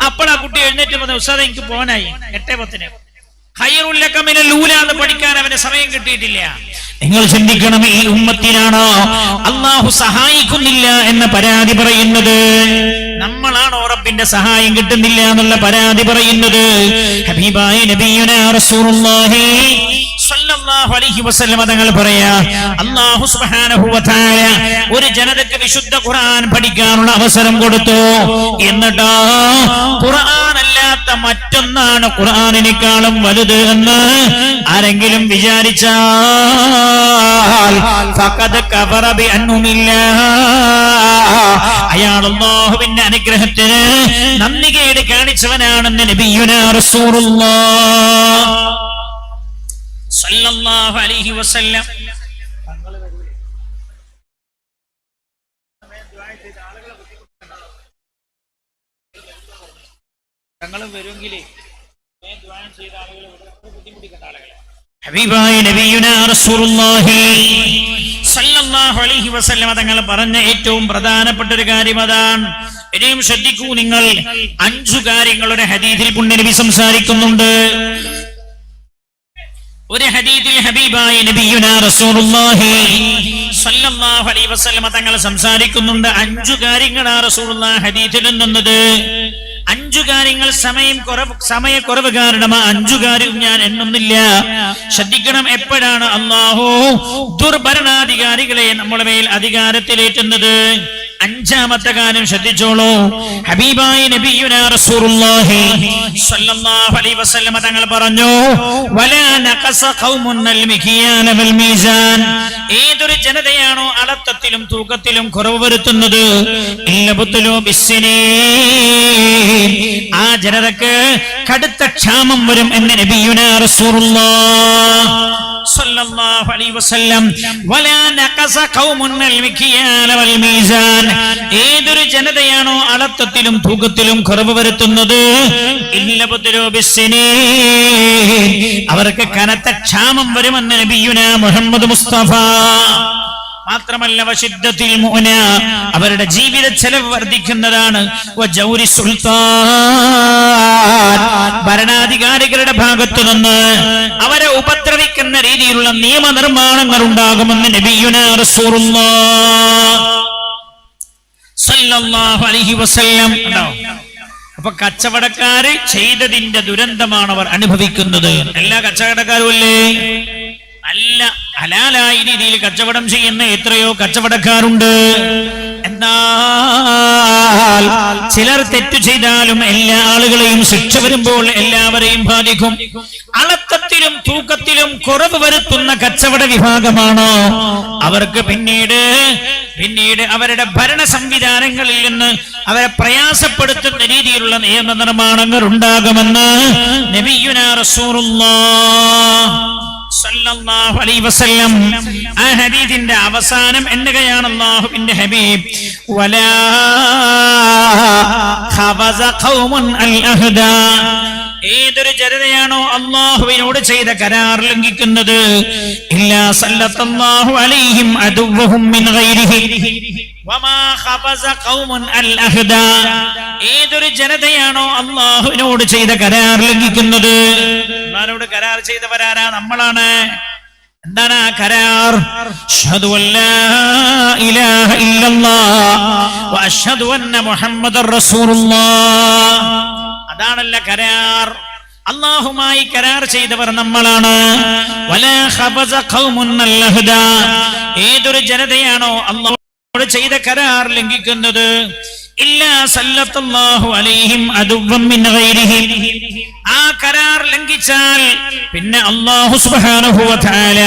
അപ്പോഴാ കുട്ടി എഴുന്നേറ്റ് പറഞ്ഞ, ഉസ്താദ് എനിക്ക് പോകാനായി 8:10 എന്ന് പഠിക്കാൻ അവന് സമയം കിട്ടിയിട്ടില്ല. നിങ്ങൾ ചിന്തിക്കണം, ഈ ഉമ്മത്തിനാണോ അള്ളാഹു സഹായിക്കുന്നില്ല എന്ന പരാതി പറയുന്നത്? നമ്മളാണോ റബ്ബിന്റെ സഹായം കിട്ടുന്നില്ല എന്നുള്ള പരാതി പറയുന്നത്? ഹബീബായ നബിയുനാ റസൂലുള്ളാഹി സ്വല്ലല്ലാഹു അലൈഹി വസല്ലം തങ്ങൾ പറയാ, അല്ലാഹു സുബ്ഹാനഹു വ തആല ഒരു ജനതയ്ക്ക് വിശുദ്ധ ഖുർആൻ പഠിക്കാനുള്ള അവസരം കൊടുത്തു. എന്നിട്ടോ ഖുർആൻ അല്ലാത്ത മറ്റൊന്നാണ് ഖുർആനിനേക്കാളും വലുത് എന്ന് ആരെങ്കിലും വിചാരിച്ചാൽ ഫഖദ് കഫറ ബിഅൻഉമില്ലാഹ്, അയാൾ അല്ലാഹുവിന്റെ അനുഗ്രഹത്തിന് നന്ദികേട് കാണിച്ചവനാണെന്ന് നബിയുനാ റസൂലുള്ളാഹ് സല്ലല്ലാഹു അലൈഹി വസല്ലം. തങ്ങളും വരുമെങ്കിലേ ഹബീബായ നബിയുനാ റസൂലുള്ളാഹി സല്ലല്ലാഹു അലൈഹി വസല്ലം തങ്ങൾ പറഞ്ഞ ഏറ്റവും പ്രധാനപ്പെട്ട ഒരു കാര്യം അതാണ്. ഇനിയും ശ്രദ്ധിക്കൂ നിങ്ങൾ, 5 കാര്യങ്ങളുടെ ഹദീസിൽ പുണ്യനബി സംസാരിക്കുന്നുണ്ട്. ഒരു ഹദീസിൽ ഹബീബായ നബിയുനാ റസൂലുള്ളാഹി സ്വല്ലല്ലാഹു അലൈഹി വസല്ലം തങ്ങൾ സംസാരിക്കുന്നുണ്ട്. 5 കാര്യങ്ങളാണ് റസൂലുള്ളാഹി ഹദീസിൽ എന്നുന്നത്. 5 കാര്യങ്ങൾ സമയക്കുറവ് കാരണം 5 കാര്യം ഞാൻ എണ്ണുന്നില്ല. ശ്രദ്ധിക്കണം, എപ്പോഴാണ് അല്ലാഹു ദുർഭരണാധികാരികളെ നമ്മുടെ മേൽ അധികാരത്തിലേറ്റുന്നത്? 5ാമത്തെ കാര്യം ശ്രദ്ധിച്ചോളൂ. ഹബീബായ നബിയുനാ റസൂലുള്ളാഹി സ്വല്ലല്ലാഹു അലൈഹി വസല്ലം തങ്ങൾ പറഞ്ഞു, വലാ നഖസ ഖൗമുൻ അൽ മിഖ്യാന വൽ മീസാൻ, ഏതൊരു ജനതയാണോ അളത്തത്തിലും തൂക്കത്തിലും കുറവ് വരുത്തുന്നത്, ഇല്ലബുത്ലു ബിസ്സിനീൻ, ആ ജനതക്ക് കടുത്ത ക്ഷാമം വരും എന്ന് നബിയുനാ റസൂലുള്ളാഹി സ്വല്ലല്ലാഹു അലൈഹി വസല്ലം. വലാ നഖസ ഖൗമുൻ അൽ മിഖ്യാന വൽ മീസാൻ, ഏതൊരു ജനതയാണോ അളത്തത്തിലും തൂക്കത്തിലും കുറവ് വരുത്തുന്നത് അവർക്ക് കനത്ത ക്ഷാമം വരുമെന്ന് നബിയുനാ മുഹമ്മദ് മുസ്തഫ. മാത്രമല്ല വശിദ്ദത്തിൽ മുഅന, അവരുടെ ജീവിത ചെലവ് വർദ്ധിക്കുന്നതാണ്. വജൗരി സുൽത്താൻ, ഭരണാധികാരികളുടെ ഭാഗത്തു നിന്ന് അവരെ ഉപദ്രവിക്കുന്ന രീതിയിലുള്ള നിയമനിർമ്മാണങ്ങൾ ഉണ്ടാകുമെന്ന് നബിയുനാ റസൂലുള്ളാഹ് സല്ലല്ലാഹു അലൈഹി വസല്ലം. അപ്പൊ കച്ചവടക്കാര് ചെയ്തതിന്റെ ദുരന്തമാണ് അവർ അനുഭവിക്കുന്നത്. എല്ലാ കച്ചവടക്കാരും അല്ലേ? നല്ല ഹലാലായ രീതിയിൽ കച്ചവടം ചെയ്യുന്ന എത്രയോ കച്ചവടക്കാരുണ്ട്. എന്നാൽ ചിലർ തെറ്റു ചെയ്താലും എല്ലാ ആളുകളെയും ശിക്ഷ വരുമ്പോൾ എല്ലാവരെയും ബാധിക്കും. അളത്തത്തിലും തൂക്കത്തിലും കുറവ് വരുത്തുന്ന കച്ചവട വിഭാഗമാണോ അവർക്ക് പിന്നീട് അവരുടെ ഭരണ സംവിധാനങ്ങളിൽ നിന്ന് അവരെ പ്രയാസപ്പെടുത്തുന്ന രീതിയിലുള്ള നിയമനിർമ്മാണങ്ങൾ ഉണ്ടാകുമെന്ന് നബിയുനാ റസൂലുള്ളാഹ് സല്ലല്ലാഹു അലൈഹി വസല്ലം. ആ ഹദീസിന്റെ അവസാനം എന്നുകയാണ് അല്ലാഹുവിന്റെ ഹബീബ്, വലാ ഖബസ ഖൗമുൻ അൽ അഹ്ദാ, ഏതൊരു ജനതയാണോ അല്ലാഹുവിനോട് ചെയ്ത കരാർ ലംഘിക്കുന്നത്, ഇല്ലാ സല്ലല്ലാഹു അലൈഹിം അദുവ്വഹും മിൻ ഗൈരിഹി വമാ ഖബസ ഖൗമുൻ അൽ അഹ്ദാ, ഏതൊരു ജനതയാണോ അല്ലാഹുവിനോട് ചെയ്ത കരാർ ലംഘിക്കുന്നത്, അല്ലാഹുവോട് കരാർ ചെയ്തവരാരാ? നമ്മളാണ്. എന്താണ് ആ കരാർ? അഷ്ഹദു അല്ലാ ഇലാഹ ഇല്ലല്ലാഹ് വ അഷ്ഹദു അന്ന മുഹമ്മദർ റസൂലുള്ളാഹ്. അതാണല്ല കരാർ. അല്ലാഹുമായി കരാർ ചെയ്തവർ നമ്മളാണ്. വലാ ഖബസ ഖൗമുൻ അൽ അഹ്ദാ, ഏതൊരു ജനതയാണോ അല്ലാഹുവോട് ചെയ്ത കരാർ ലംഘിക്കുന്നത്, ഇല്ലാ സല്ലല്ലാഹു അലൈഹിം അദുവ്വൻ മിൻ ഗൈരിഹി, ആ കരാർ ലംഘിച്ചാൽ പിന്നെ അല്ലാഹു സുബ്ഹാനഹു വ തആല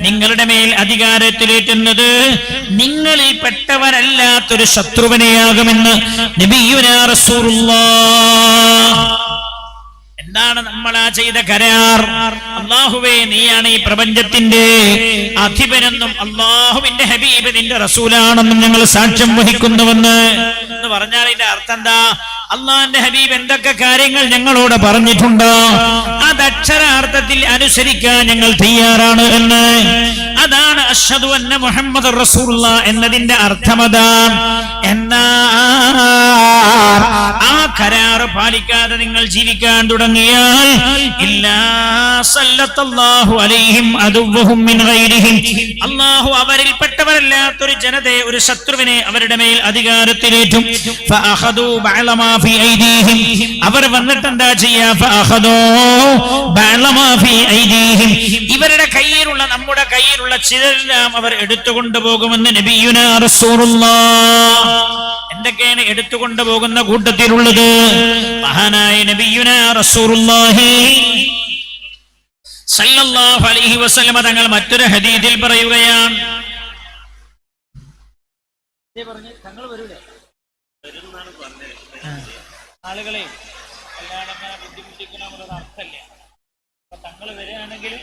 നിങ്ങളുടെ മേൽ അധികാരത്തിലേറ്റുന്നത് നിങ്ങളിൽ പെട്ടവരല്ലാത്തൊരു ശത്രുവിനെയാകുമെന്ന് നബിയുനാ റസൂലുള്ളാഹ്. എന്താണ് നമ്മളാ ചെയ്ത കരാർ? അല്ലാഹുവേ, നീയാണ് ഈ പ്രപഞ്ചത്തിന്റെ അധിപനെന്നും അല്ലാഹുവിന്റെ ഹബീബ് നിന്റെ റസൂലാണെന്നും ഞങ്ങൾ സാക്ഷ്യം വഹിക്കുന്നുവെന്ന് പറഞ്ഞാൽ ഇതിന്റെ അർത്ഥം എന്താ? അള്ളാന്റെ ഹബീബ് എന്തൊക്കെ കാര്യങ്ങൾ ഞങ്ങളോട് പറഞ്ഞിട്ടുണ്ടോ അത് അക്ഷരാർത്ഥത്തിൽ അനുസരിക്കാൻ ഞങ്ങൾ തയ്യാറാണ് എന്ന്. അതാണ് അഷ്ഹദു അന്ന മുഹമ്മദ് റസൂലുള്ളാഹ് എന്നതിന്റെ അർത്ഥമതാണ്. എന്നാൽ ആ കരാർ പാലിക്കാതെ നിങ്ങൾ ജീവിക്കാൻ തുടങ്ങിയാൽ ഇല്ലാ സല്ലല്ലാഹു അലൈഹിം അദുവ്വഹും മിൻ ഗൈരിഹിം, അല്ലാഹു അവരിൽപ്പെട്ടവരല്ലാത്തൊരു ജനതയെ, ഒരു ശത്രുവിനെ അവരുടെ മേൽ അധികാരത്തിലേറ്റും. ഫഅഖദൂ ബഅലമാ ഫീ ഐദീഹിം, അവർ വന്നിട്ട് എന്താ ചെയ്യാ? ഫഅഖദൂ ബഅലമാ ഫീ ഐദീഹിം, ഇവരുടെ കയ്യിലുള്ള നമ്മുടെ കയ്യിലുള്ള ചിലരെല്ലാം അവർ എടുത്തുകൊണ്ടുപോകുമെന്ന് നബിയുനാ റസൂലുള്ളാഹ്. എന്തൊക്കെയാണ് എടുത്തുകൊണ്ടുപോകുന്ന കൂട്ടത്തിലുള്ളത്? മഹാനായ നബിയുനാ റസൂലുള്ളാഹി സല്ലല്ലാഹു അലൈഹി വസല്ലം തങ്ങൾ മറ്റൊരു ഹദീസിൽ പറയുകയാണ്, തങ്ങൾ വരൂലേ വരുന്നാണ് പറഞ്ഞത്, ആളുകളെ അല്ലാതെ അങ്ങനെ ബുദ്ധിമുട്ടിക്കണമെന്നൊരു അർത്ഥമില്ല. അപ്പൊ തങ്ങൾ വരികയാണെങ്കിൽ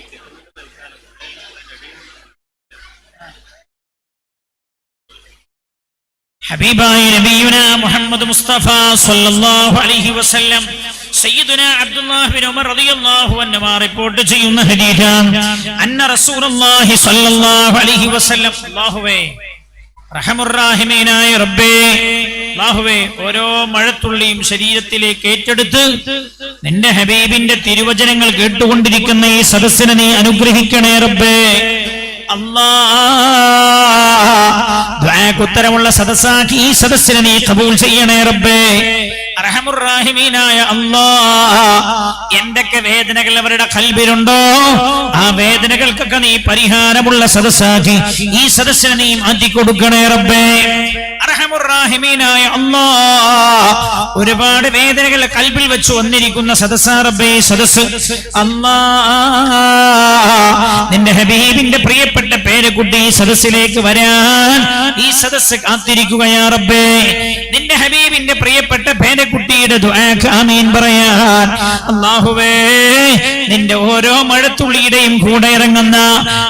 ഹബീബായ നബിയുനാ മുഹമ്മദ് മുസ്തഫ സല്ലല്ലാഹു അലൈഹി വസല്ലം സയ്യിദുനാ അബ്ദുല്ലാഹ് ബിൻ ഉമർ റളിയല്ലാഹു അൻഹു റിപ്പോർട്ട് ചെയ്യുന്ന ഹദീസാണ്, അന്ന റസൂലുള്ളാഹി സല്ലല്ലാഹു അലൈഹി വസല്ലം, അല്ലാഹുവേ റഹമുർ റഹീമീനായ റബ്ബേ, അല്ലാഹുവേ ഓരോ മഴത്തുള്ളിയും ശരീരത്തിലേക്ക് ഏറ്റെടുത്ത് നിന്റെ ഹബീബിന്റെ തിരുവചനങ്ങൾ കേട്ടുകൊണ്ടിരിക്കുന്ന ഈ സദസ്സിനെ നീ അനുഗ്രഹിക്കണേ റബ്ബേ. ഉത്തരമുള്ള സദസ്സാക്കി ഈ സദസ്സിനെ നീ കബൂൽ ചെയ്യണേ റബ്ബേ. അർഹമുർ റഹീമീനായ അല്ലാഹ്, എന്തൊക്കെ വേദനകൾ അവരുടെ ഖൽബിലുണ്ടോ ആ വേദനകൾക്കൊക്കെ നീ പരിഹാരമുള്ള സദസ്സാക്കി ഈ സദസ്സിനെ നീ മാറ്റി കൊടുക്കണേ റബ്ബേ. അർഹമുർ റഹീമീനായ അല്ലാഹ്, ഒരുപാട് വേദനകൾ ഖൽബിൽ വെച്ച് വന്നിരിക്കുന്ന സദസ്സാ റബ്ബേ സദസ്സ്. അല്ലാഹ്, നിന്റെ ഹബീബിന്റെ പ്രിയപ്പെട്ട പേരക്കുട്ടി ഈ സദസ്സിലേക്ക് വരാൻ ഈ സദസ്സ് കാത്തിരിക്കുകയാ റബ്ബേ. നിന്റെ ഹബീബിന്റെ പ്രിയപ്പെട്ട പേരക്കുട്ടിയുടെ ദുആക്ക് ആമീൻ പറയാൻ അല്ലാഹുവേ, നിന്റെ ഓരോ മഴത്തുള്ളിയുടെയും കൂടെ ഇറങ്ങുന്ന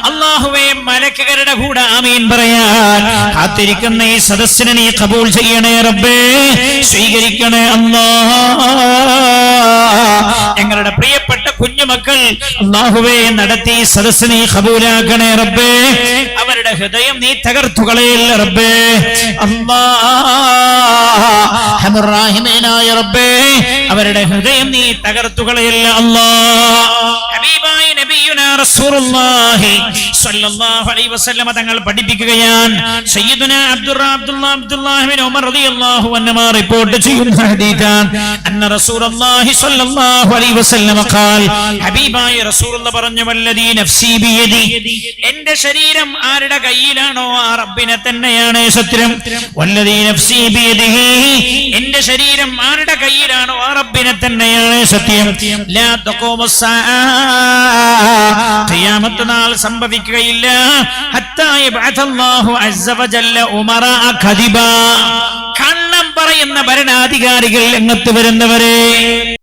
അല്ലാഹുവേ മലക്കുകളുടെ കൂടെ ആമീൻ പറയാൻ കാത്തിരിക്കുന്ന ഈ സദസ്സിനെ നീ കബൂൽ ചെയ്യണേ റബ്ബേ, സ്വീകരിക്കണേ അല്ലാഹ്. ഞങ്ങളുടെ പ്രിയപ്പെട്ട കുഞ്ഞുമക്കൾ അല്ലാഹുവേ നടത്തി സദസ്സിനെ കബൂലാക്കണേ റബ്ബേ. അവരുടെ ഹൃദയം നീ തകർത്തുകളയല്ല റബ്ബേ. അല്ലാഹുറഹീമായ റബ്ബേ, അവരുടെ ഹൃദയം നീ തകർത്തുകളയല്ല അല്ലാഹ്. ഹബീബായ നബിയുനാ റസൂലുള്ളാഹി സ്വല്ലല്ലാഹു അലൈഹി വസല്ലം തങ്ങൾ പഠിപ്പിക്കുകയാണ്. സയ്യിദുനാ അബ്ദുല്ലാഹ് ബിൻ ഉമർ റളിയല്ലാഹു അൻഹു റിപ്പോർട്ട് ചെയ്യുന്ന ഹദീസാണ്. അന്ന റസൂലുള്ളാഹി സ്വല്ലല്ലാഹു അലൈഹി വസല്ലം ഖാൽ, ഹബീബായ റസൂലുള്ളാഹി പറഞ്ഞു, വല്ലദീ നഫ്സി ബിയദി, എന്റെ ശരീരം ആരുടെ കയ്യിലാണോ ആ റബ്ബിനെ തന്നെയാണ് സത്യം. വല്ലദീ നഫ്സി ബിയദിഹി, എന്റെ ശരീരം ആരുടെ കയ്യിലാണോ ആ റബ്ബിനെ തന്നെയാണ് സത്യം. ലാ തഖൂമുസ്സാഅ, ഖിയാമത്ത് നാൾ സംഭവിക്കുകയില്ല. ഹത്താ യബ്അഥല്ലാഹു അസ്സ വജല്ല ഉമറാ ഖദിബ, കള്ളം പറയുന്ന ഭരണാധികാരികൾ രംഗത്ത് വരുന്നവരെ